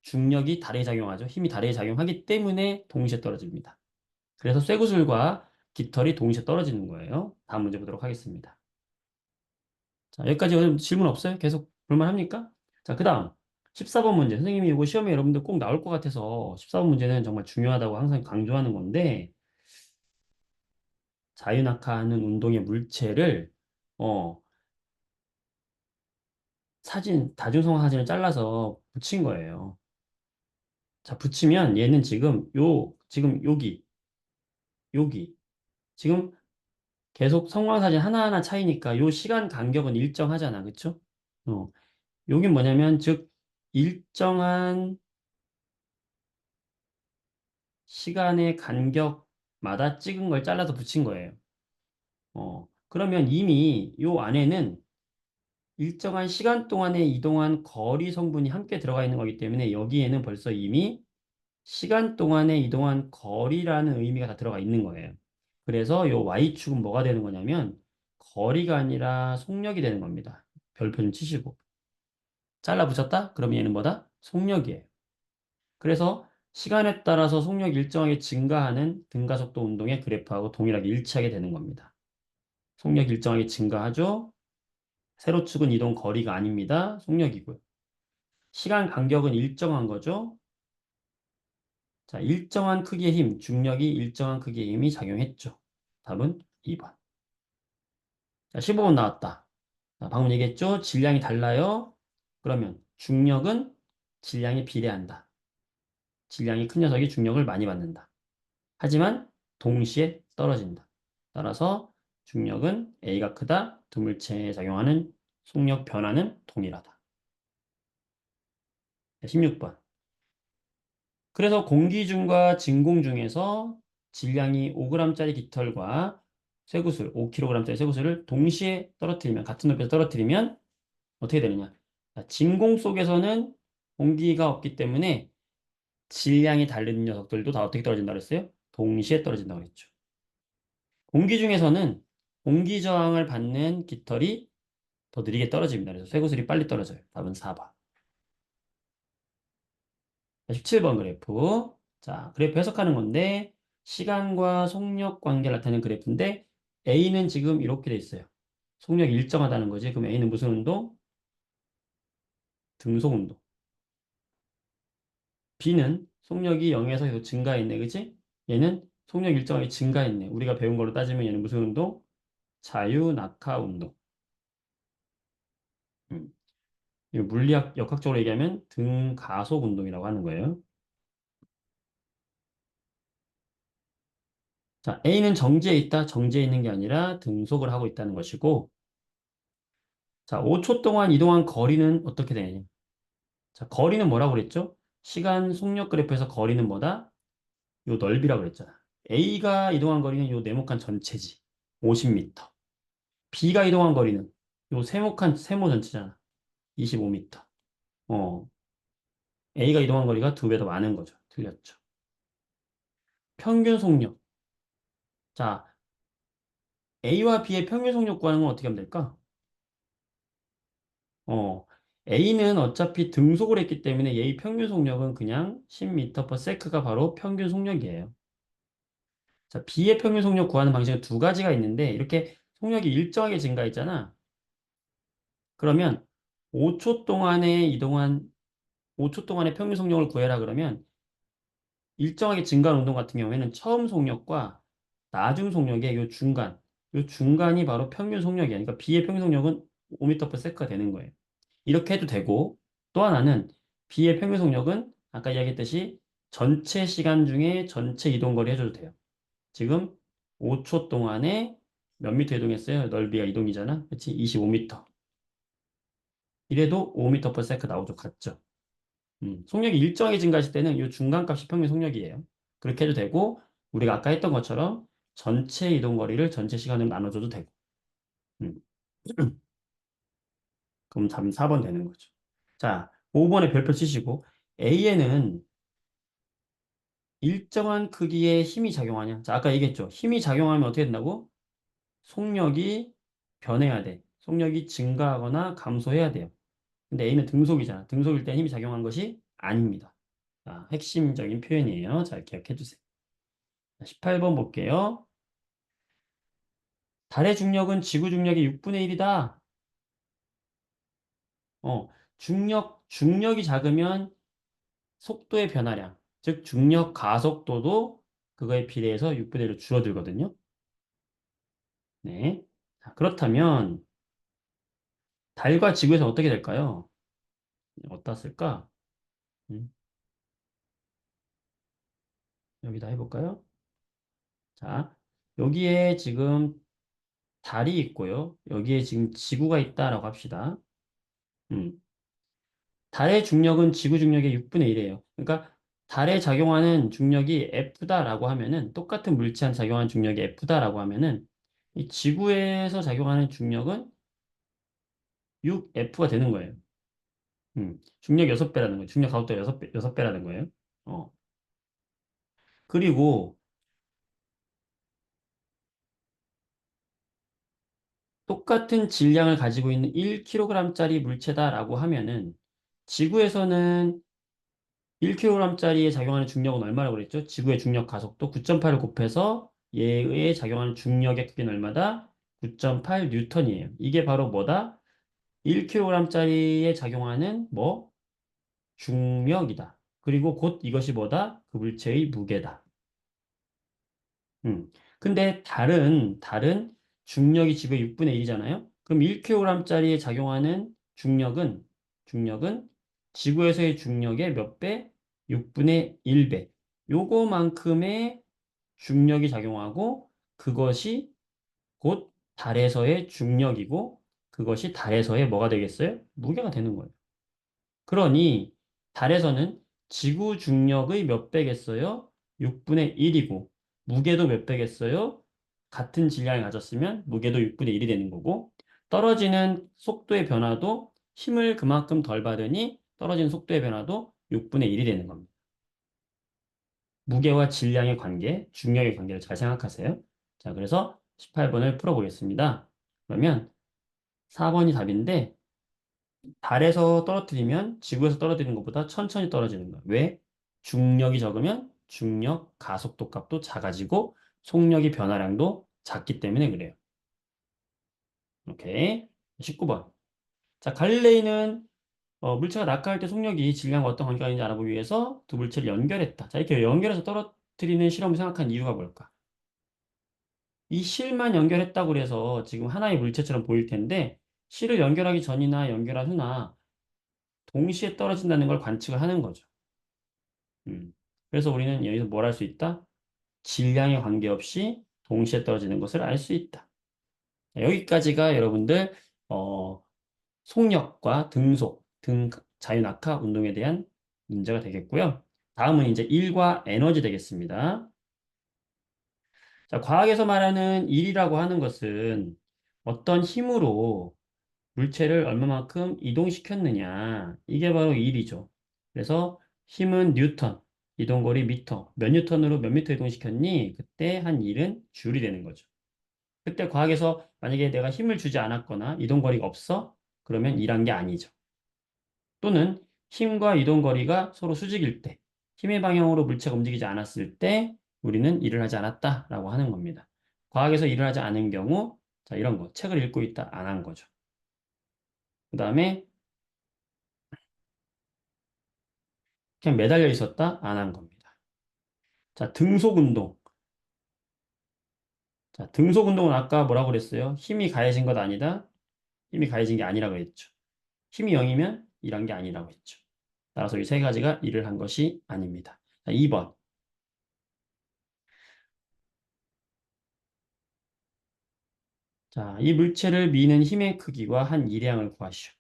중력이 다르게 작용하죠. 힘이 다르게 작용하기 때문에 동시에 떨어집니다. 그래서 쇠구슬과 깃털이 동시에 떨어지는 거예요. 다음 문제 보도록 하겠습니다. 자, 여기까지 질문 없어요? 계속 볼만합니까? 자, 그 다음 14번 문제. 선생님이 이거 시험에 여러분들 꼭 나올 것 같아서 14번 문제는 정말 중요하다고 항상 강조하는 건데 자유낙하하는 운동의 물체를 어, 다중성화 사진을 잘라서 붙인 거예요. 자, 붙이면 얘는 지금 여기 지금 계속 성광사진 하나하나 차이니까 요 시간 간격은 일정하잖아. 그쵸? 어, 여긴 뭐냐면, 즉, 일정한 시간의 간격마다 찍은 걸 잘라서 붙인 거예요. 그러면 이미 요 안에는 일정한 시간 동안에 이동한 거리 성분이 함께 들어가 있는 거기 때문에 여기에는 벌써 이미 시간 동안에 이동한 거리라는 의미가 다 들어가 있는 거예요. 그래서 요 Y축은 뭐가 되는 거냐면 거리가 아니라 속력이 되는 겁니다. 별표 좀 치시고. 잘라 붙였다? 그럼 얘는 뭐다? 속력이에요. 그래서 시간에 따라서 속력이 일정하게 증가하는 등가속도 운동의 그래프하고 동일하게 일치하게 되는 겁니다. 속력이 일정하게 증가하죠? 세로축은 이동 거리가 아닙니다. 속력이고요. 시간 간격은 일정한 거죠? 자, 일정한 크기의 힘, 중력이 일정한 크기의 힘이 작용했죠. 답은 2번. 자, 15번 나왔다. 자, 방금 얘기했죠? 질량이 달라요. 그러면 중력은 질량에 비례한다. 질량이 큰 녀석이 중력을 많이 받는다. 하지만 동시에 떨어진다. 따라서 중력은 A가 크다. 두 물체에 작용하는 속력 변화는 동일하다. 16번. 그래서 공기 중과 진공 중에서 질량이 5g짜리 깃털과 쇠구슬, 5kg짜리 쇠구슬을 동시에 떨어뜨리면, 같은 높이에서 떨어뜨리면 어떻게 되느냐? 자, 진공 속에서는 공기가 없기 때문에 질량이 다른 녀석들도 다 어떻게 떨어진다고 했어요? 동시에 떨어진다고 했죠. 공기 중에서는 공기 저항을 받는 깃털이 더 느리게 떨어집니다. 그래서 쇠구슬이 빨리 떨어져요. 답은 4번. 17번 그래프. 자, 그래프 해석하는 건데, 시간과 속력 관계를 나타내는 그래프인데, A는 지금 이렇게 돼 있어요. 속력이 일정하다는 거지. 그럼 A는 무슨 운동? 등속 운동. B는 속력이 0에서 계속 증가했네. 그치? 얘는 속력 일정하게 증가했네. 우리가 배운 걸로 따지면 얘는 무슨 운동? 자유낙하 운동. 음. 이거 물리학, 역학적으로 얘기하면 등가속 운동이라고 하는 거예요. 자, A는 정지해 있다. 정지해 있는 게 아니라 등속을 하고 있다는 것이고, 자, 5초 동안 이동한 거리는 어떻게 되느냐? 자, 거리는 뭐라고 그랬죠? 시간 속력 그래프에서 거리는 뭐다? 요 넓이라고 그랬잖아. A가 이동한 거리는 요 네모칸 전체지. 50m. B가 이동한 거리는 요 세모 전체잖아. 25m. 어, A가 이동한 거리가 두 배 더 많은 거죠. 틀렸죠. 평균 속력. 자, A와 B의 평균 속력 구하는 건 어떻게 하면 될까? 어, A는 어차피 등속을 했기 때문에 A 평균 속력은 그냥 10m/s가 바로 평균 속력이에요. 자, B의 평균 속력 구하는 방식은 두 가지가 있는데 이렇게 속력이 일정하게 증가했잖아. 그러면 5초 동안에 이동한 5초 동안의 평균 속력을 구해라 그러면 일정하게 증가한 운동 같은 경우에는 처음 속력과 나중 속력의 요 중간이 바로 평균 속력이야. 그러니까 B의 평균 속력은 5m/s가 되는 거예요. 이렇게 해도 되고 또 하나는 B의 평균 속력은 아까 이야기했듯이 전체 시간 중에 전체 이동 거리 해줘도 돼요. 지금 5초 동안에 몇 미터 이동했어요? 넓이가 이동이잖아. 그치? 25m. 이래도 5m/s 나오죠. 같죠? 속력이 일정하게 증가했을 때는 이 중간값이 평균 속력이에요. 그렇게 해도 되고, 우리가 아까 했던 것처럼 전체 이동 거리를 전체 시간으로 나눠줘도 되고. 음. 그럼 답은 4번 되는 거죠. 자, 5번에 별표 치시고, A에는 일정한 크기의 힘이 작용하냐? 자, 아까 얘기했죠. 힘이 작용하면 어떻게 된다고? 속력이 변해야 돼. 속력이 증가하거나 감소해야 돼요. 근데 A는 등속이잖아. 등속일 때 힘이 작용한 것이 아닙니다. 자, 핵심적인 표현이에요. 잘 기억해 주세요. 18번 볼게요. 달의 중력은 지구 중력의 6분의 1이다. 중력이 작으면 속도의 변화량, 즉 중력 가속도도 그거에 비례해서 6분의 1로 줄어들거든요. 네. 자, 그렇다면 달과 지구에서 어떻게 될까요? 어디다 쓸까? 음, 여기다 해볼까요? 자, 여기에 지금 달이 있고요. 여기에 지금 지구가 있다라고 합시다. 음, 달의 중력은 지구 중력의 6분의 1이에요. 그러니까 달에 작용하는 중력이 F다라고 하면은 똑같은 물체한 작용하는 중력이 F다라고 하면은 이 지구에서 작용하는 중력은 6F가 되는 거예요. 중력 6배라는 거예요. 중력 가속도 6배, 6배라는 거예요. 어. 그리고 똑같은 질량을 가지고 있는 1kg짜리 물체다라고 하면은 지구에서는 1kg짜리에 작용하는 중력은 얼마라고 그랬죠? 지구의 중력 가속도 9.8을 곱해서 얘에 작용하는 중력의 크기는 얼마다? 9.8 뉴턴이에요. 이게 바로 뭐다? 1kg짜리에 작용하는 뭐? 중력이다. 그리고 곧 이것이 뭐다? 그 물체의 무게다. 음. 근데 달은 중력이 지구의 6분의 1이잖아요? 그럼 1kg짜리에 작용하는 중력은 지구에서의 중력의 몇 배? 6분의 1배. 요거만큼의 중력이 작용하고 그것이 곧 달에서의 중력이고 그것이 달에서의 뭐가 되겠어요? 무게가 되는 거예요. 그러니 달에서는 지구 중력의 몇 배겠어요? 6분의 1이고 무게도 몇 배겠어요? 같은 질량을 가졌으면 무게도 6분의 1이 되는 거고 떨어지는 속도의 변화도 힘을 그만큼 덜 받으니 떨어지는 속도의 변화도 6분의 1이 되는 겁니다. 무게와 질량의 관계, 중력의 관계를 잘 생각하세요. 자, 그래서 18번을 풀어보겠습니다. 그러면 4번이 답인데 달에서 떨어뜨리면 지구에서 떨어지는 것보다 천천히 떨어지는 거야. 왜? 중력이 적으면 중력 가속도 값도 작아지고 속력의 변화량도 작기 때문에 그래요. 오케이. 19번. 자, 갈릴레이는 물체가 낙하할 때 속력이 질량과 어떤 관계가 있는지 알아보기 위해서 두 물체를 연결했다. 자, 이렇게 연결해서 떨어뜨리는 실험을 생각한 이유가 뭘까? 이 실만 연결했다고 그래서 지금 하나의 물체처럼 보일 텐데 실을 연결하기 전이나 연결한 후나 동시에 떨어진다는 걸 관측을 하는 거죠. 음. 그래서 우리는 여기서 뭘 할 수 있다? 질량에 관계없이 동시에 떨어지는 것을 알 수 있다. 자, 여기까지가 여러분들 어, 속력과 등속, 자유낙하 운동에 대한 문제가 되겠고요. 다음은 이제 일과 에너지 되겠습니다. 자, 과학에서 말하는 일이라고 하는 것은 어떤 힘으로 물체를 얼마만큼 이동시켰느냐. 이게 바로 일이죠. 그래서 힘은 뉴턴. 이동거리 미터. 몇 뉴턴으로 몇 미터 이동시켰니? 그때 한 1은 줄이 되는 거죠. 그때 과학에서 만약에 내가 힘을 주지 않았거나 이동거리가 없어? 그러면 1한 게 아니죠. 또는 힘과 이동거리가 서로 수직일 때, 힘의 방향으로 물체가 움직이지 않았을 때 우리는 일을 하지 않았다라고 하는 겁니다. 과학에서 일을 하지 않은 경우, 자, 이런 거, 책을 읽고 있다, 안 한 거죠. 그 다음에 그냥 매달려 있었다, 안 한 겁니다. 자, 등속 운동. 자, 등속 운동은 아까 뭐라고 그랬어요? 힘이 가해진 것 아니다? 힘이 가해진 게 아니라고 했죠. 힘이 0이면 일한 게 아니라고 했죠. 따라서 이 세 가지가 일을 한 것이 아닙니다. 자, 2번. 자, 이 물체를 미는 힘의 크기와 한 일량을 구하시오.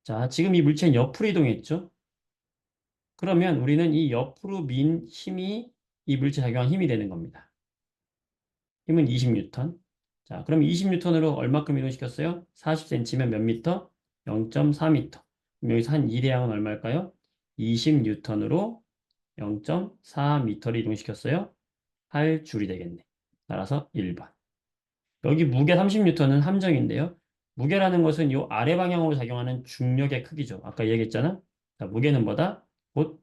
자, 지금 이 물체는 옆으로 이동했죠? 그러면 우리는 이 옆으로 민 힘이 이 물체 작용한 힘이 되는 겁니다. 힘은 20뉴턴. 자, 그럼 20뉴턴으로 얼마큼 이동시켰어요? 40cm면 몇 미터? 0.4미터. 그럼 여기서 한 일량은 얼마일까요? 20뉴턴으로 0.4미터를 이동시켰어요. 8줄이 되겠네. 따라서 1번. 여기 무게 30N은 함정인데요. 무게라는 것은 이 아래 방향으로 작용하는 중력의 크기죠. 아까 얘기했잖아. 자, 무게는 뭐다? 곧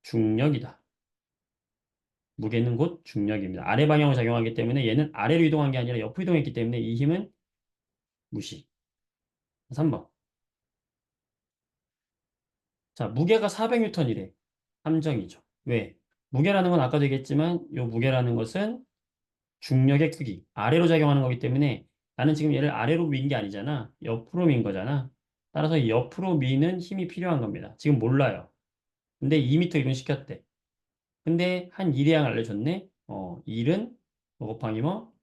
중력이다. 무게는 곧 중력입니다. 아래 방향으로 작용하기 때문에 얘는 아래로 이동한 게 아니라 옆으로 이동했기 때문에 이 힘은 무시. 3번. 자, 무게가 400N이래. 함정이죠. 왜? 무게라는 건 아까도 얘기했지만 이 무게라는 것은 중력의 크기, 아래로 작용하는 거기 때문에 나는 지금 얘를 아래로 민 게 아니잖아. 옆으로 민 거잖아. 따라서 이 옆으로 미는 힘이 필요한 겁니다. 지금 몰라요. 근데 2m 이동시켰대. 근데 한 일의양 알려줬네. 1은 뭐 곱하기 뭐?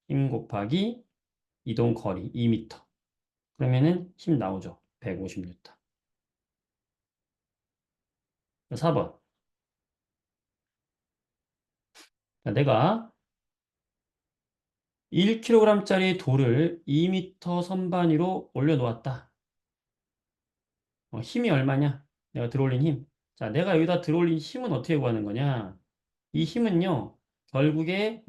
힘 곱하기 이동 거리 2m. 그러면은 힘 나오죠. 150N. 4번. 내가 1kg짜리 돌을 2m 선반 위로 올려놓았다. 힘이 얼마냐? 내가 들어올린 힘. 자, 내가 여기다 들어올린 힘은 어떻게 구하는 거냐? 이 힘은요, 결국에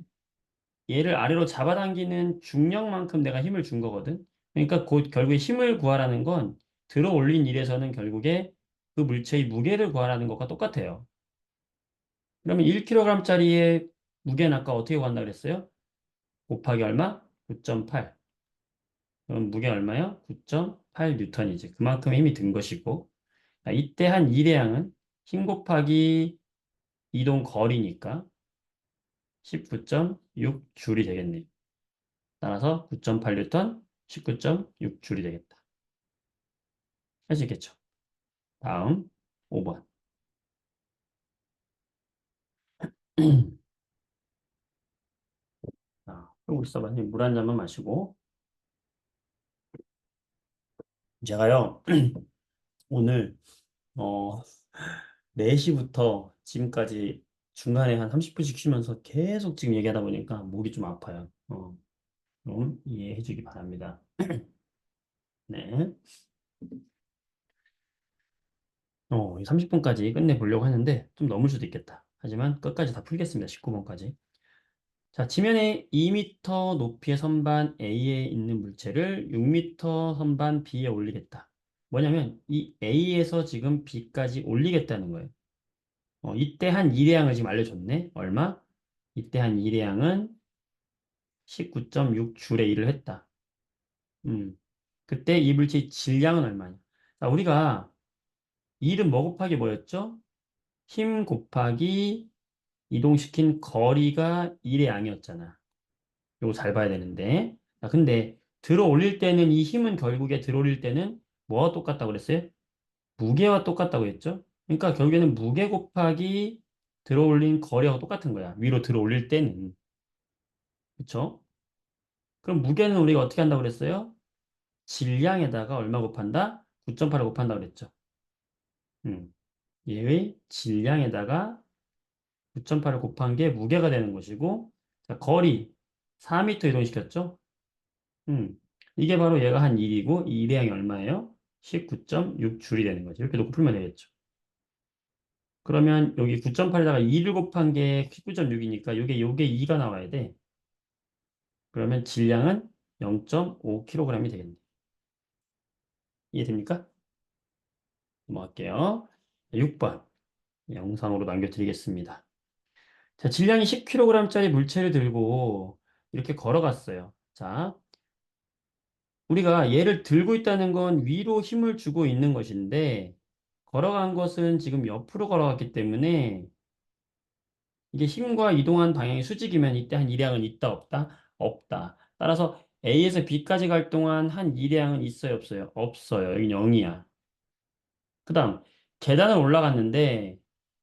얘를 아래로 잡아당기는 중력만큼 내가 힘을 준 거거든. 그러니까 곧 결국에 힘을 구하라는 건 들어올린 일에서는 결국에 그 물체의 무게를 구하라는 것과 똑같아요. 그러면 1kg짜리의 무게는 아까 어떻게 구한다 그랬어요? 곱하기 얼마? 9.8. 그럼 무게 얼마요? 9.8 뉴턴이지. 그만큼 힘이 든 것이고. 자, 이때 한 일의 양은 힘 곱하기 이동 거리니까 19.6줄이 되겠네요. 따라서 9.8뉴턴, 19.6줄이 되겠다. 할 수 있겠죠? 다음 5번. 자, 그러고 있어봐. 물 한 잔만 마시고. 제가요, 오늘, 어, 4시부터 지금까지 중간에 한 30분씩 쉬면서 계속 지금 얘기하다 보니까 목이 좀 아파요. 좀 이해해 주기 바랍니다. 네. 30분까지 끝내보려고 하는데 좀 넘을 수도 있겠다. 하지만 끝까지 다 풀겠습니다. 19번까지. 자, 지면에 2m 높이의 선반 A에 있는 물체를 6m 선반 B에 올리겠다. 뭐냐면 이 A에서 지금 B까지 올리겠다는 거예요. 이때 한 일의양을 지금 알려줬네. 얼마? 이때 한 일의양은 19.6줄의 일을 했다. 음. 그때 이 물체의 질량은 얼마냐? 자, 우리가 일은 뭐 곱하기 뭐였죠? 힘 곱하기 이동시킨 거리가 일의 양이었잖아. 요거 잘 봐야 되는데. 자, 근데 들어 올릴 때는 이 힘은 결국에 들어 올릴 때는 뭐와 똑같다고 그랬어요? 무게와 똑같다고 했죠? 그러니까 결국에는 무게 곱하기 들어 올린 거리하고 똑같은 거야. 위로 들어 올릴 때는. 그쵸? 그럼 무게는 우리가 어떻게 한다고 그랬어요? 질량에다가 얼마 곱한다? 9.8을 곱한다고 그랬죠. 음. 얘의 질량에다가 9.8을 곱한 게 무게가 되는 것이고, 자, 거리 4m 이동시켰죠? 이게 바로 얘가 한 1이고, 이 일의 양이 얼마예요? 19.6줄이 되는 거죠. 이렇게 놓고 풀면 되겠죠. 그러면 여기 9.8에다가 2를 곱한 게 19.6이니까 요게 2가 나와야 돼. 그러면 질량은 0.5kg이 되겠네. 이해됩니까? 넘어갈게요. 6번 영상으로 남겨드리겠습니다. 자, 질량이 10kg짜리 물체를 들고 이렇게 걸어갔어요. 자, 우리가 얘를 들고 있다는 건 위로 힘을 주고 있는 것인데 걸어간 것은 지금 옆으로 걸어갔기 때문에 이게 힘과 이동한 방향이 수직이면 이때 한 일량은 있다 없다? 없다. 따라서 A에서 B까지 갈 동안 한 일량은 있어요 없어요? 없어요. 여기 0이야. 그 다음 계단을 올라갔는데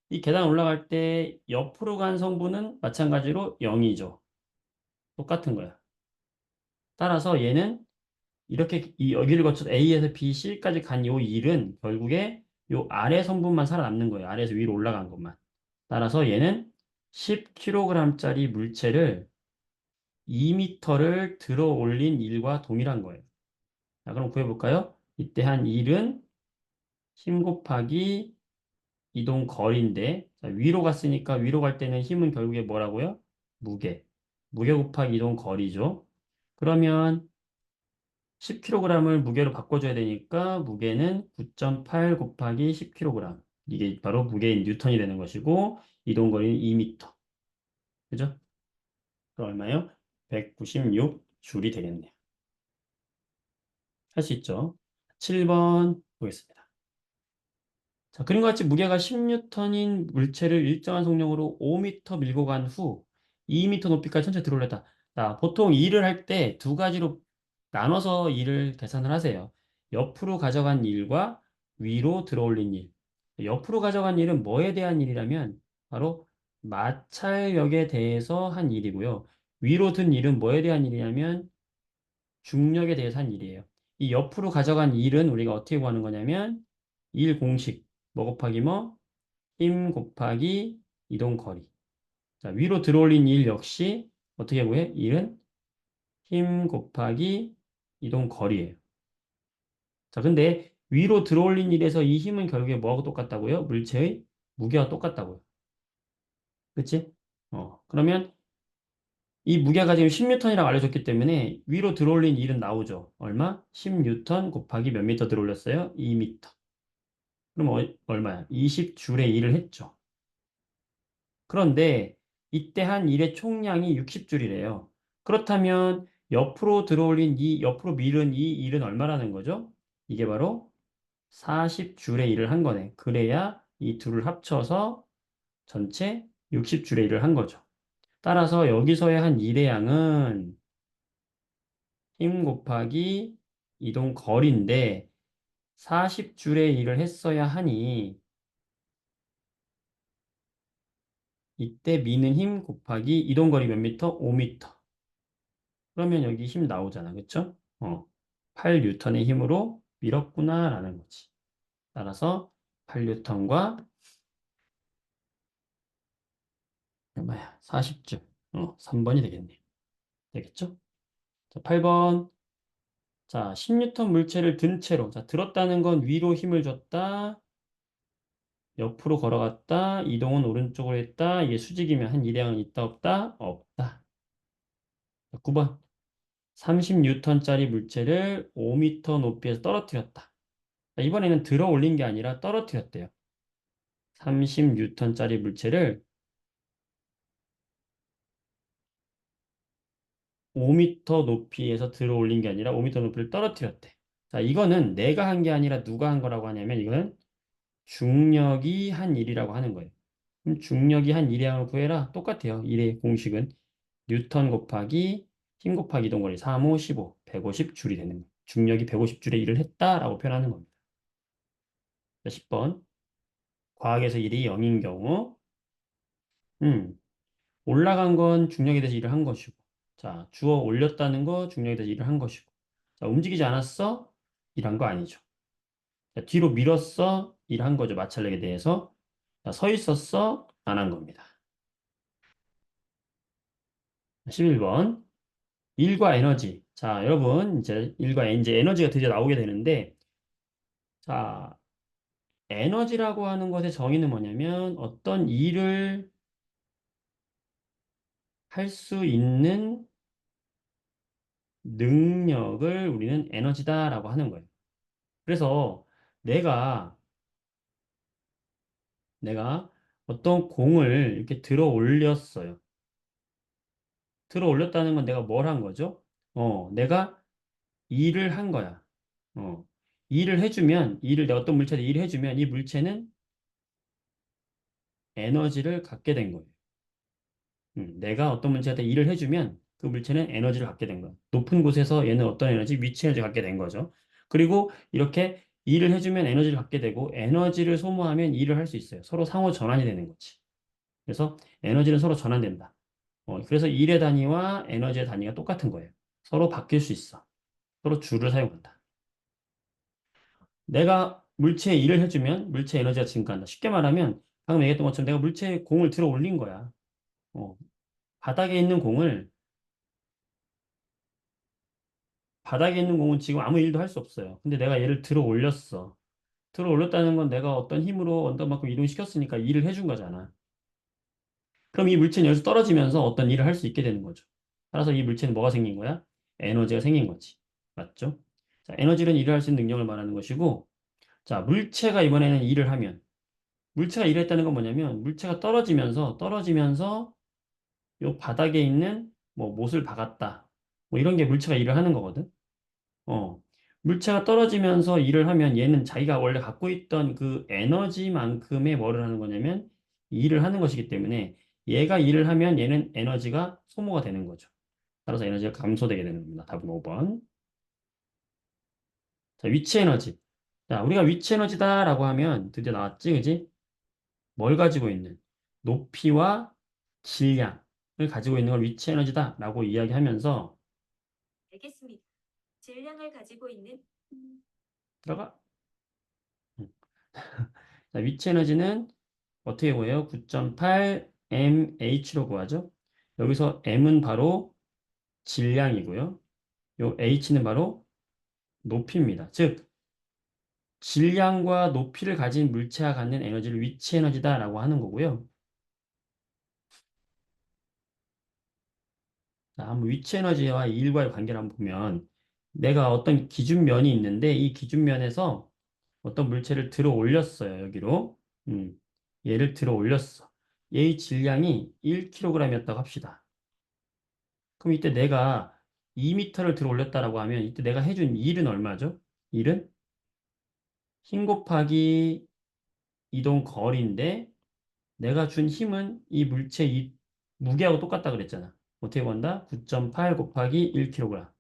이 계단 올라갈 때 옆으로 간 성분은 마찬가지로 0이죠. 똑같은 거야. 따라서 얘는 이렇게 여기를 거쳐서 A에서 B, C까지 간 요 일은 결국에 요 아래 성분만 살아남는 거예요. 아래에서 위로 올라간 것만. 따라서 얘는 10kg짜리 물체를 2m를 들어 올린 일과 동일한 거예요. 자, 그럼 구해볼까요? 이때 한 일은 힘 곱하기 이동 거리인데, 자, 위로 갔으니까 위로 갈 때는 힘은 결국에 뭐라고요? 무게. 무게 곱하기 이동 거리죠. 그러면 10kg을 무게로 바꿔줘야 되니까 무게는 9.8 곱하기 10kg. 이게 바로 무게인 뉴턴이 되는 것이고, 이동 거리는 2m. 그죠? 그럼 얼마요? 196줄이 되겠네요. 할 수 있죠? 7번 보겠습니다. 자, 그림과 같이 무게가 10N인 물체를 일정한 속력으로 5m 밀고 간 후 2m 높이까지 천천히 들어올렸다. 자, 보통 일을 할 때 두 가지로 나눠서 일을 계산을 하세요. 옆으로 가져간 일과 위로 들어올린 일. 옆으로 가져간 일은 뭐에 대한 일이라면 바로 마찰력에 대해서 한 일이고요. 위로 든 일은 뭐에 대한 일이냐면 중력에 대해서 한 일이에요. 이 옆으로 가져간 일은 우리가 어떻게 구하는 거냐면 일 공식 뭐 곱하기 뭐 힘 곱하기 이동 거리. 자, 위로 들어올린 일 역시 어떻게 구해? 일은 힘 곱하기 이동 거리예요. 자, 근데 위로 들어올린 일에서 이 힘은 결국에 뭐하고 똑같다고요? 물체의 무게와 똑같다고요. 그치? 그러면 이 무게가 지금 10N이라고 알려줬기 때문에 위로 들어올린 일은 나오죠. 얼마? 10N 곱하기 몇 미터 들어올렸어요? 2m. 그럼 얼마야? 20줄의 일을 했죠. 그런데 이때 한 일의 총량이 60줄이래요. 그렇다면 옆으로 밀은 이 일은 얼마라는 거죠? 이게 바로 40줄의 일을 한 거네. 그래야 이 둘을 합쳐서 전체 60줄의 일을 한 거죠. 따라서 여기서의 한 일의 양은 힘 곱하기 이동 거리인데 40줄의 일을 했어야 하니 이때 미는 힘 곱하기 이동 거리 몇 미터? 5미터. 그러면 여기 힘 나오잖아. 그쵸? 8N의 힘으로 밀었구나라는 거지. 따라서 8N과 얼마야? 40줄. 3번이 되겠네요. 되겠죠? 자, 8번. 자, 10N 물체를 든 채로. 자, 들었다는 건 위로 힘을 줬다. 옆으로 걸어갔다. 이동은 오른쪽으로 했다. 이게 수직이면 한 일량은 있다 없다? 없다. 자, 9번. 30N짜리 물체를 5m 높이에서 떨어뜨렸다. 자, 이번에는 들어 올린 게 아니라 떨어뜨렸대요. 30N짜리 물체를 5m 높이에서 들어 올린 게 아니라 5m 높이를 떨어뜨렸대. 자, 이거는 내가 한 게 아니라 누가 한 거라고 하냐면 이거는 중력이 한 일이라고 하는 거예요. 그럼 중력이 한 일량을 구해라. 똑같아요. 일의 공식은 뉴턴 곱하기 힘 곱하기 이동거리 3, 5, 15, 150줄이 되는 거예요. 중력이 150줄의 일을 했다라고 표현하는 겁니다. 자, 10번. 과학에서 일이 0인 경우 음, 올라간 건 중력에 대해서 일을 한 것이고 자, 주어 올렸다는 거 중력에 대해서 일을 한 것이고 자, 움직이지 않았어? 일한 거 아니죠. 자, 뒤로 밀었어? 일한 거죠. 마찰력에 대해서. 자, 서 있었어? 안 한 겁니다. 11번. 일과 에너지. 자, 여러분, 이제 일과 이제 에너지가 드디어 나오게 되는데, 자, 에너지라고 하는 것의 정의는 뭐냐면 어떤 일을 할 수 있는 능력을 우리는 에너지다라고 하는 거예요. 그래서 내가, 내가 어떤 공을 이렇게 들어 올렸어요. 들어 올렸다는 건 내가 뭘 한 거죠? 내가 일을 한 거야. 어, 일을 해주면, 내가 어떤 물체에 일을 해주면 이 물체는 에너지를 갖게 된 거예요. 내가 어떤 물체한테 일을 해주면 그 물체는 에너지를 갖게 된 거예요. 높은 곳에서 얘는 어떤 에너지, 위치 에너지 갖게 된 거죠. 그리고 이렇게 일을 해주면 에너지를 갖게 되고 에너지를 소모하면 일을 할 수 있어요. 서로 상호 전환이 되는 거지. 그래서 에너지는 서로 전환된다. 그래서 일의 단위와 에너지의 단위가 똑같은 거예요. 서로 바뀔 수 있어. 서로 줄을 사용한다. 내가 물체에 일을 해주면 물체 에너지가 증가한다. 쉽게 말하면 방금 얘기했던 것처럼 내가 물체에 공을 들어 올린 거야. 어, 바닥에 있는 공을 바닥에 있는 공은 지금 아무 일도 할 수 없어요. 근데 내가 얘를 들어 올렸어. 들어 올렸다는 건 내가 어떤 힘으로 언덕만큼 이동시켰으니까 일을 해준 거잖아. 그럼 이 물체는 여기서 떨어지면서 어떤 일을 할 수 있게 되는 거죠. 따라서 이 물체는 뭐가 생긴 거야? 에너지가 생긴 거지. 맞죠? 자, 에너지는 일을 할 수 있는 능력을 말하는 것이고, 자, 물체가 이번에는 일을 하면, 물체가 일을 했다는 건 뭐냐면, 물체가 떨어지면서 요 바닥에 있는 뭐 못을 박았다. 뭐 이런 게 물체가 일을 하는 거거든. 어. 물체가 떨어지면서 일을 하면 얘는 자기가 원래 갖고 있던 그 에너지만큼의 뭐를 하는 거냐면 일을 하는 것이기 때문에 얘가 일을 하면 얘는 에너지가 소모가 되는 거죠. 따라서 에너지가 감소되게 되는 겁니다. 답은 5번. 자, 위치 에너지. 자, 우리가 위치 에너지다라고 하면 드디어 나왔지, 그지? 뭘 가지고 있는? 높이와 질량을 가지고 있는 걸 위치 에너지다라고 이야기하면서 알겠습니다. 질량을 가지고 있는 들어가. 음. 자, 위치 에너지는 어떻게 구해요? 9.8 mH로 구하죠. 여기서 m은 바로 질량이고요. 요 h는 바로 높이입니다. 즉, 질량과 높이를 가진 물체가 갖는 에너지를 위치 에너지다라고 하는 거고요. 자, 한번 위치 에너지와 이 일과의 관계를 한번 보면 내가 어떤 기준면이 있는데 이 기준면에서 어떤 물체를 들어 올렸어요. 여기로. 얘를 들어 올렸어. 얘의 질량이 1kg이었다고 합시다. 그럼 이때 내가 2m를 들어 올렸다라고 하면 이때 내가 해준 일은 얼마죠? 일은 힘 곱하기 이동 거리인데 내가 준 힘은 이 물체 이 무게하고 똑같다 그랬잖아. 어떻게 본다? 9.8 곱하기 1kg.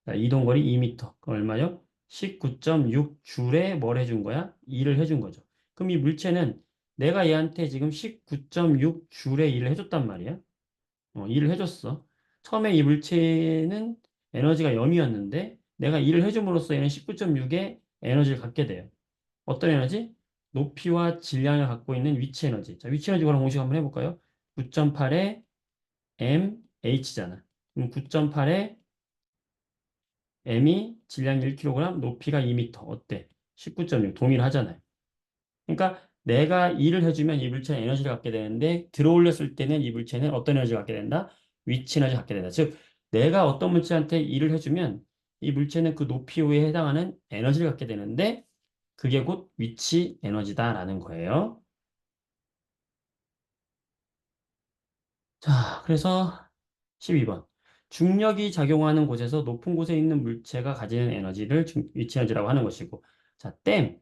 자, 이동 거리 2m. 그럼 얼마요? 19.6줄에 뭘 해준 거야? 일을 해준 거죠. 그럼 이 물체는 내가 얘한테 지금 19.6줄의 일을 해줬단 말이야. 일을 해줬어. 처음에 이 물체는 에너지가 0이었는데 내가 일을 해줌으로써 얘는 19.6의 에너지를 갖게 돼요. 어떤 에너지? 높이와 질량을 갖고 있는 위치 에너지. 자, 위치 에너지 관련 공식 한번 해볼까요? 9.8에 mh잖아. 그럼 9.8에 m이 질량 1kg, 높이가 2m. 어때? 19.6 동일하잖아요. 그러니까 내가 일을 해주면 이 물체는 에너지를 갖게 되는데 들어올렸을 때는 이 물체는 어떤 에너지를 갖게 된다? 위치 에너지를 갖게 된다. 즉 내가 어떤 물체한테 일을 해주면 이 물체는 그 높이에 해당하는 에너지를 갖게 되는데 그게 곧 위치 에너지다라는 거예요. 자, 그래서 12번. 중력이 작용하는 곳에서 높은 곳에 있는 물체가 가지는 에너지를 위치 에너지라고 하는 것이고 자, 댐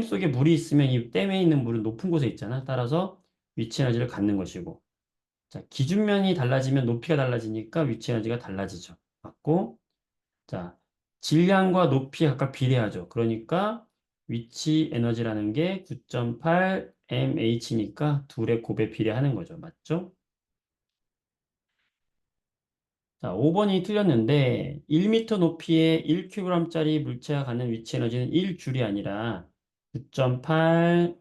속에 물이 있으면 이 댐에 있는 물은 높은 곳에 있잖아. 따라서 위치 에너지를 갖는 것이고 자, 기준면이 달라지면 높이가 달라지니까 위치 에너지가 달라지죠. 맞고, 자, 질량과 높이가 각각 비례하죠. 그러니까 위치 에너지라는 게 9.8 mH니까 둘의 곱에 비례하는 거죠. 맞죠? 자, 5번이 틀렸는데 1m 높이에 1kg짜리 물체가 갖는 위치 에너지는 1줄이 아니라 9.8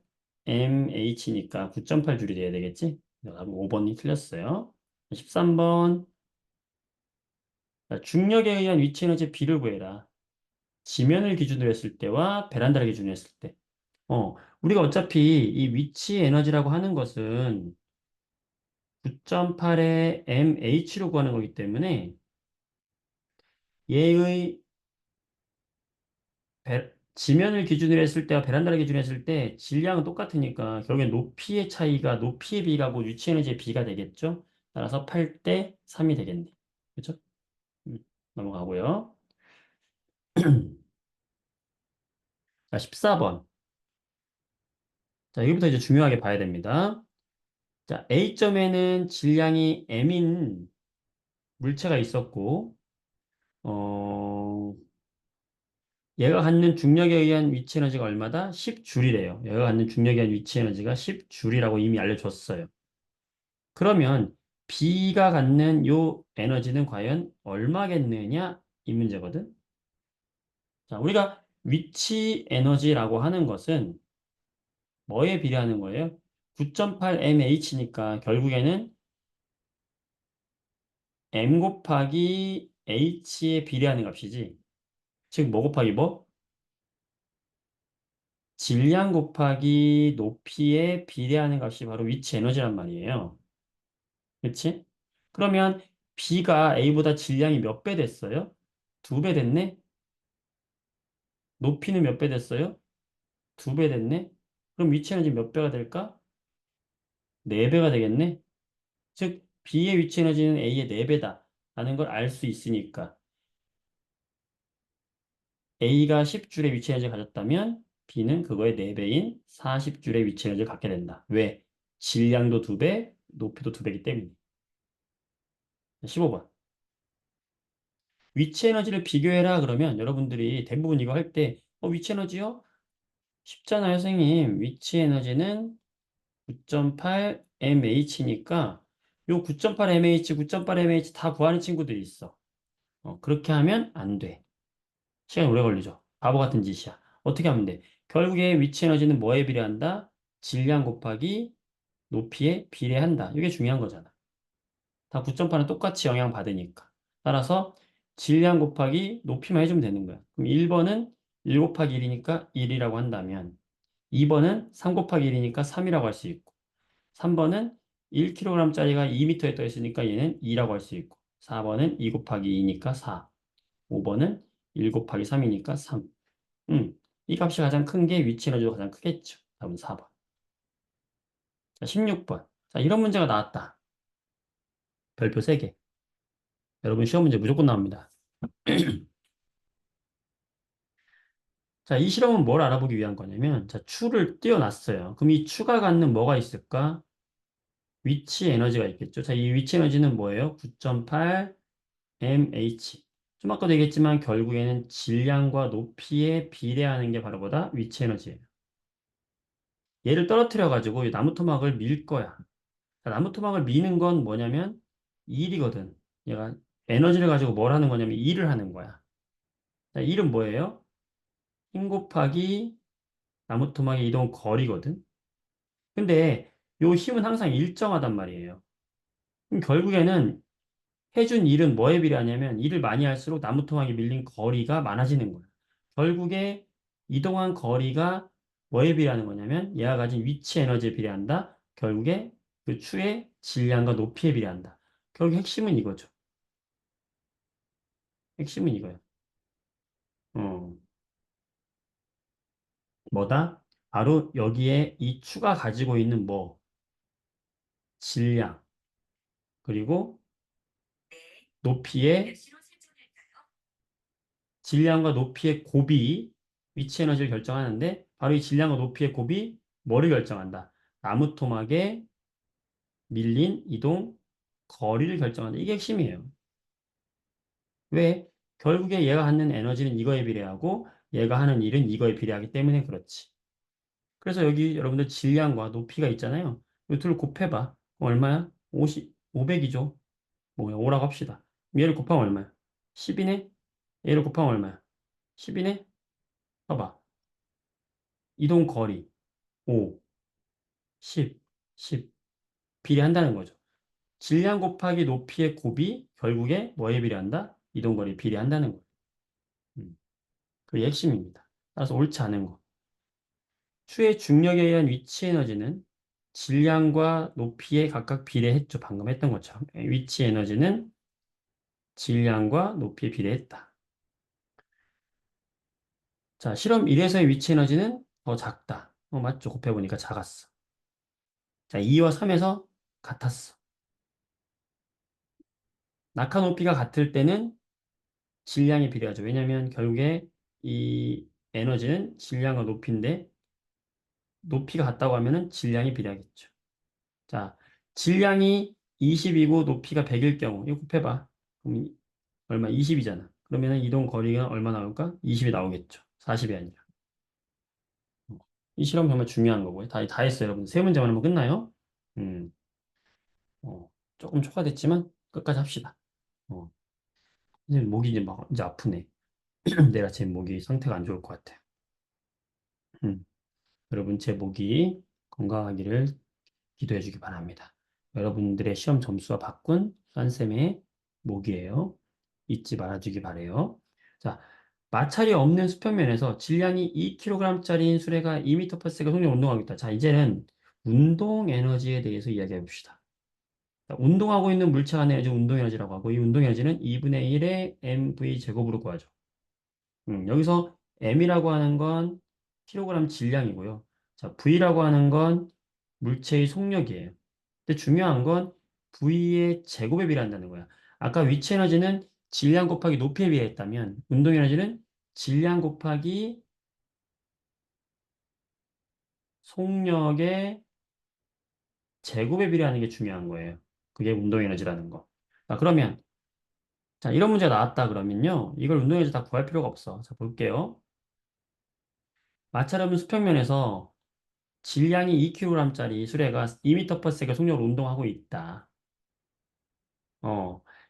mH니까 9.8줄이 돼야 되겠지? 5번이 틀렸어요. 13번 중력에 의한 위치 에너지 비를 구해라. 지면을 기준으로 했을 때와 베란다를 기준으로 했을 때. 우리가 어차피 이 위치 에너지라고 하는 것은 9.8의 mh로 구하는 거기 때문에 얘의 지면을 기준으로 했을 때와 베란다를 기준으로 했을 때 질량은 똑같으니까 결국엔 높이의 차이가 높이의 비가고 위치 에너지의 비가 되겠죠. 따라서 8대 3이 되겠네. 그렇죠? 넘어가고요. 자, 14번. 자, 여기부터 이제 중요하게 봐야 됩니다. 자, A점에는 질량이 m인 물체가 있었고, 어, 얘가 갖는 중력에 의한 위치 에너지가 얼마다? 10줄이래요. 얘가 갖는 중력에 의한 위치 에너지가 10줄이라고 이미 알려줬어요. 그러면 B가 갖는 요 에너지는 과연 얼마겠느냐? 이 문제거든. 자, 우리가 위치 에너지라고 하는 것은 뭐에 비례하는 거예요? 9.8mh니까 결국에는 m 곱하기 h에 비례하는 값이지. 즉, 뭐 곱하기 뭐? 질량 곱하기 높이에 비례하는 값이 바로 위치 에너지란 말이에요. 그렇지? 그러면 B가 A보다 질량이 몇 배 됐어요? 2배 됐네? 높이는 몇 배 됐어요? 2배 됐네? 그럼 위치 에너지 몇 배가 될까? 4배가 되겠네? 즉, B의 위치 에너지는 A의 4배다 라는 걸 알 수 있으니까 A가 10줄의 위치 에너지를 가졌다면 B는 그거의 4배인 40줄의 위치 에너지를 갖게 된다. 왜? 질량도 2배, 높이도 2배이기 때문에. 15번. 위치 에너지를 비교해라 그러면 여러분들이 대부분 이거 할 때, 위치 에너지요? 쉽잖아요, 선생님. 위치 에너지는 9.8 mh니까 요 9.8 mh, 9.8 mh 다 구하는 친구들이 있어. 그렇게 하면 안 돼. 시간이 오래 걸리죠. 바보 같은 짓이야. 어떻게 하면 돼? 결국에 위치 에너지는 뭐에 비례한다? 질량 곱하기 높이에 비례한다. 이게 중요한 거잖아. 다 9.8은 똑같이 영향받으니까. 따라서 질량 곱하기 높이만 해주면 되는 거야. 그럼 1번은 1 곱하기 1이니까 1이라고 한다면 2번은 3 곱하기 1이니까 3이라고 할 수 있고 3번은 1kg짜리가 2m에 떠 있으니까 얘는 2라고 할 수 있고 4번은 2 곱하기 2니까 4 5번은 1 곱하기 3이니까 3 이 값이 가장 큰 게 위치 에너지가 가장 크겠죠. 답은 4번. 자, 16번. 자, 이런 문제가 나왔다. 별표 3개. 여러분 시험 문제 무조건 나옵니다. 자, 이 실험은 뭘 알아보기 위한 거냐면, 자, 추를 띄워놨어요. 그럼 이 추가 갖는 뭐가 있을까? 위치 에너지가 있겠죠. 자, 이 위치 에너지는 뭐예요? 9.8 mh. 좀 아까도 얘기했지만 결국에는 질량과 높이에 비례하는 게 바로 뭐다? 위치 에너지예요. 얘를 떨어뜨려가지고 이 나무 토막을 밀 거야. 자, 나무 토막을 미는 건 뭐냐면 일이거든. 얘가 에너지를 가지고 뭘 하는 거냐면 일을 하는 거야. 자, 일은 뭐예요? 힘 곱하기 나무 토막의 이동 거리거든. 근데 요 힘은 항상 일정하단 말이에요. 그럼 결국에는 해준 일은 뭐에 비례하냐면 일을 많이 할수록 나무토막이 밀린 거리가 많아지는 거예요. 결국에 이동한 거리가 뭐에 비례하는 거냐면 얘가 가진 위치 에너지에 비례한다. 결국에 그 추의 질량과 높이에 비례한다. 결국 핵심은 이거죠. 핵심은 이거예요. 어, 뭐다? 바로 여기에 이 추가 가지고 있는 뭐 질량 그리고 높이의 몇시로 설정할까요? 질량과 높이의 곱이 위치 에너지를 결정하는데 바로 이 질량과 높이의 곱이 뭐를 결정한다? 나무 토막에 밀린 이동 거리를 결정한다. 이게 핵심이에요. 왜? 결국에 얘가 갖는 에너지는 이거에 비례하고 얘가 하는 일은 이거에 비례하기 때문에 그렇지. 그래서 여기 여러분들 질량과 높이가 있잖아요. 이 둘을 곱해봐. 그럼 얼마야? 50, 500이죠. 뭐야? 5라고 합시다. 얘를 곱하면 얼마야? 10이네? 얘를 곱하면 얼마야? 10이네? 봐봐. 이동 거리 5, 10, 10 비례한다는 거죠. 질량 곱하기 높이의 곱이 결국에 뭐에 비례한다? 이동거리에 비례한다는 거예요. 그게 핵심입니다. 따라서 옳지 않은 거. 수의 중력에 의한 위치 에너지는 질량과 높이에 각각 비례했죠. 방금 했던 것처럼. 위치 에너지는 질량과 높이에 비례했다. 자, 실험 1에서의 위치 에너지는 더 작다. 맞죠? 곱해보니까 작았어. 자, 2와 3에서 같았어. 낙하 높이가 같을 때는 질량이 비례하죠. 왜냐하면 결국에 이 에너지는 질량과 높이인데 높이가 같다고 하면은 질량이 비례하겠죠. 자, 질량이 20이고 높이가 100일 경우 이거 곱해봐. 그럼 얼마? 20이잖아. 그러면은 이동 거리가 얼마 나올까? 20이 나오겠죠. 40이 아니라. 이 실험 정말 중요한 거고요. 다 했어요, 여러분. 세 문제만 하면 끝나요. 음, 조금 초과됐지만 끝까지 합시다. 어, 선생님 목이 이제 아프네. 내가 제 목이 상태가 안 좋을 것 같아요. 음, 여러분 제 목이 건강하기를 기도해 주기 바랍니다. 여러분들의 시험 점수와 바꾼 싼쌤의 목이에요. 잊지 말아주기 바래요. 자, 마찰이 없는 수평면에서 질량이 2kg짜리인 수레가 2m/s 속력으로 운동하고 있다. 자, 이제는 운동 에너지에 대해서 이야기해 봅시다. 자, 운동하고 있는 물체가 내야지 운동 에너지라고 하고 이 운동 에너지는 2분의 1의 mv 제곱으로 구하죠. 여기서 m이라고 하는 건 킬로그램 질량이고요. 자, v라고 하는 건 물체의 속력이에요. 근데 중요한 건 V의 제곱에 비례한다는 거야. 아까 위치 에너지는 질량 곱하기 높이에 비례했다면 운동 에너지는 질량 곱하기 속력의 제곱에 비례하는 게 중요한 거예요. 그게 운동 에너지라는 거. 자, 그러면 자, 이런 문제가 나왔다 그러면요. 이걸 운동 에너지 다 구할 필요가 없어. 자, 볼게요. 마찰 없는 수평면에서 질량이 2kg짜리 수레가 2m/s 속력으로 운동하고 있다.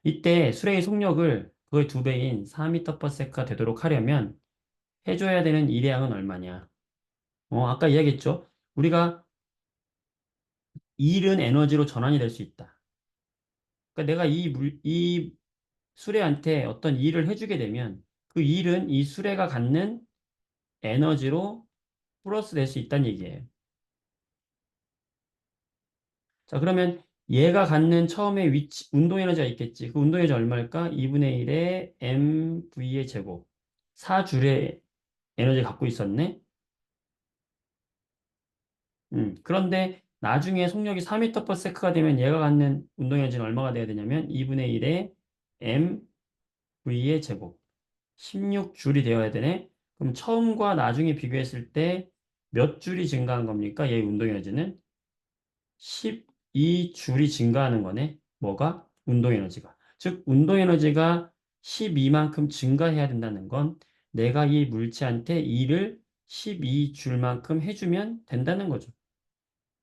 이때 수레의 속력을 그의 두 배인 4m/s가 되도록 하려면 해줘야 되는 일의 양은 얼마냐? 아까 이야기했죠? 우리가 일은 에너지로 전환이 될 수 있다. 그러니까 내가 이 수레한테 어떤 일을 해주게 되면 그 일은 이 수레가 갖는 에너지로 플러스 될 수 있다는 얘기예요. 자, 그러면 얘가 갖는 처음에 운동 에너지가 있겠지. 그 운동 에너지 얼마일까? 2분의 1의 mv의 제곱. 4줄의 에너지 갖고 있었네. 그런데 나중에 속력이 4m/s가 되면 얘가 갖는 운동 에너지는 얼마가 돼야 되냐면 2분의 1의 mv의 제곱. 16줄이 되어야 되네. 그럼 처음과 나중에 비교했을 때 몇 줄이 증가한 겁니까? 얘 운동 에너지는 12줄이 증가하는 거네. 뭐가? 운동 에너지가. 즉, 운동 에너지가 12만큼 증가해야 된다는 건 내가 이 물체한테 일을 12줄만큼 해주면 된다는 거죠.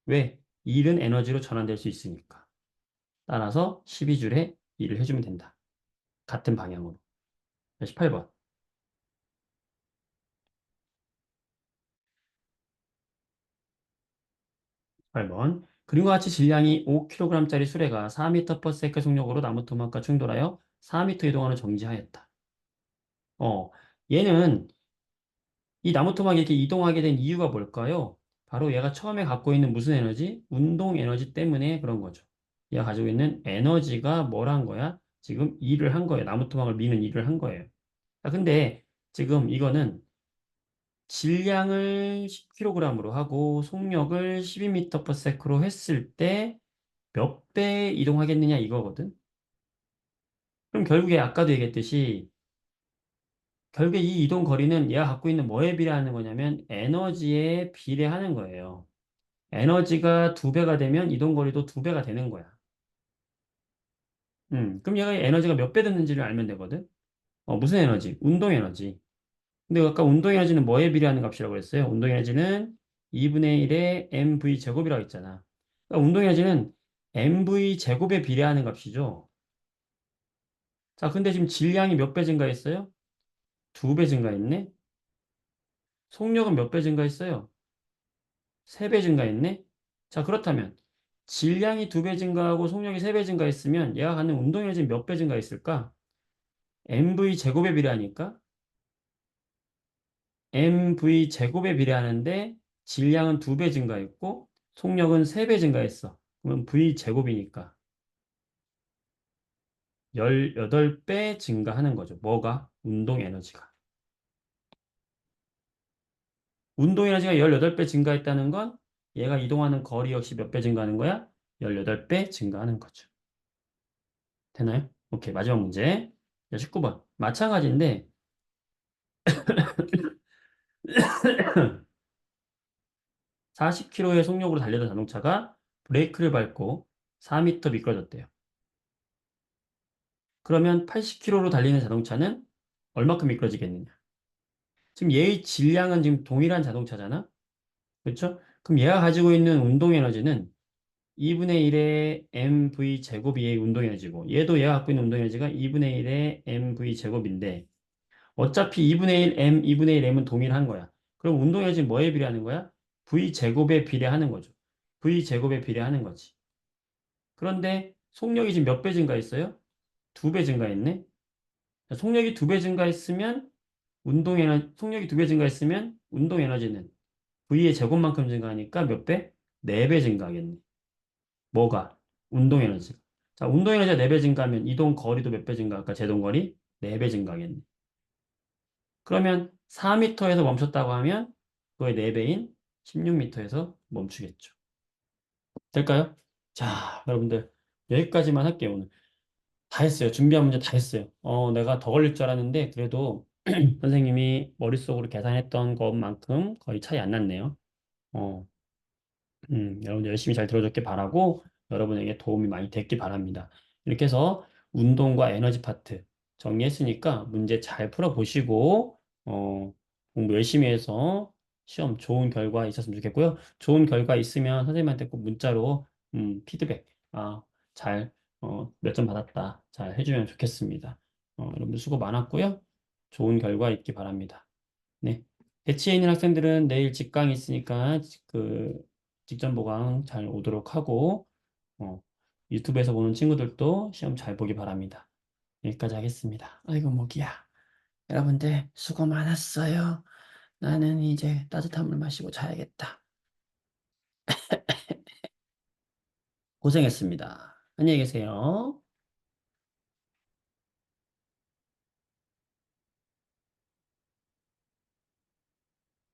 왜? 일은 에너지로 전환될 수 있으니까. 따라서 12줄에 일을 해주면 된다. 같은 방향으로. 18번. 8번. 그림과 같이 질량이 5kg짜리 수레가 4m/s 속력으로 나무 토막과 충돌하여 4m 이동하는 정지하였다. 얘는 이 나무 토막이 이렇게 이동하게 된 이유가 뭘까요? 바로 얘가 처음에 갖고 있는 무슨 에너지? 운동 에너지 때문에 그런 거죠. 얘가 가지고 있는 에너지가 뭘 한 거야? 지금 일을 한 거예요. 나무 토막을 미는 일을 한 거예요. 근데 지금 이거는 질량을 10kg으로 하고 속력을 12m/s로 했을 때 몇 배 이동하겠느냐 이거거든. 그럼 결국에 아까도 얘기했듯이 결국에 이 이동 거리는 얘가 갖고 있는 뭐에 비례하는 거냐면 에너지에 비례하는 거예요. 에너지가 두 배가 되면 이동 거리도 두 배가 되는 거야. 그럼 얘가 에너지가 몇 배 됐는지를 알면 되거든. 무슨 에너지? 운동 에너지. 근데 아까 운동 에너지는 뭐에 비례하는 값이라고 했어요? 운동 에너지는 2분의 1의 mv 제곱이라고 했잖아. 그러니까 운동 에너지는 mv 제곱에 비례하는 값이죠. 자, 근데 지금 질량이 몇 배 증가했어요? 두 배 증가했네? 속력은 몇 배 증가했어요? 세 배 증가했네? 자, 그렇다면 질량이 두 배 증가하고 속력이 세 배 증가했으면 얘가 갖는 운동 에너지는 몇 배 증가했을까? mv 제곱에 비례하니까 mv 제곱에 비례하는데 질량은 2배 증가했고 속력은 3배 증가했어. 그러면 V 제곱이니까 18배 증가하는 거죠. 뭐가? 운동 에너지가. 운동 에너지가 18배 증가했다는 건 얘가 이동하는 거리 역시 몇 배 증가하는 거야? 18배 증가하는 거죠. 되나요? 오케이. 마지막 문제. 19번. 마찬가지인데 40km의 속력으로 달리던 자동차가 브레이크를 밟고 4m 미끄러졌대요. 그러면 80km로 달리는 자동차는 얼마큼 미끄러지겠느냐? 지금 얘의 질량은 지금 동일한 자동차잖아? 그렇죠? 그럼 얘가 가지고 있는 운동 에너지는 2분의 1의 mv 제곱이 얘의 운동 에너지고 얘도 얘가 갖고 있는 운동 에너지가 2분의 1의 mv 제곱인데 어차피 2분의 1 m, 2분의 1 m은 동일한 거야. 그럼 운동 에너지는 뭐에 비례하는 거야? v 제곱에 비례하는 거죠. v 제곱에 비례하는 거지. 그런데 속력이 지금 몇 배 증가했어요? 2배 증가했네. 속력이 2배 증가했으면 속력이 2배 증가했으면 운동 에너지는 V의 제곱만큼 증가하니까 몇 배? 4배 증가하겠네. 뭐가? 운동 에너지. 자, 운동 에너지가 4배 증가하면 이동 거리도 몇 배 증가할까? 제동 거리? 4배 증가하겠네. 그러면 4m에서 멈췄다고 하면 그거의 4배인 16m에서 멈추겠죠. 될까요? 자, 여러분들 여기까지만 할게요, 오늘. 다 했어요. 준비한 문제 다 했어요. 내가 더 걸릴 줄 알았는데 그래도 선생님이 머릿속으로 계산했던 것만큼 거의 차이 안 났네요. 어, 여러분 열심히 잘 들어줬길 바라고 여러분에게 도움이 많이 됐길 바랍니다. 이렇게 해서 운동과 에너지 파트 정리했으니까 문제 잘 풀어보시고 공부 열심히 해서 시험 좋은 결과 있었으면 좋겠고요. 좋은 결과 있으면 선생님한테 꼭 문자로 피드백 잘 몇 점 받았다 잘 해주면 좋겠습니다. 여러분 수고 많았고요. 좋은 결과 있기 바랍니다. 네. 대치해 있는 학생들은 내일 직강이 있으니까 그 직전 보강 잘 오도록 하고 어, 유튜브에서 보는 친구들도 시험 잘 보기 바랍니다. 여기까지 하겠습니다. 아이고 목이야. 여러분들 수고 많았어요. 나는 이제 따뜻한 물 마시고 자야겠다. 고생했습니다. 안녕히 계세요.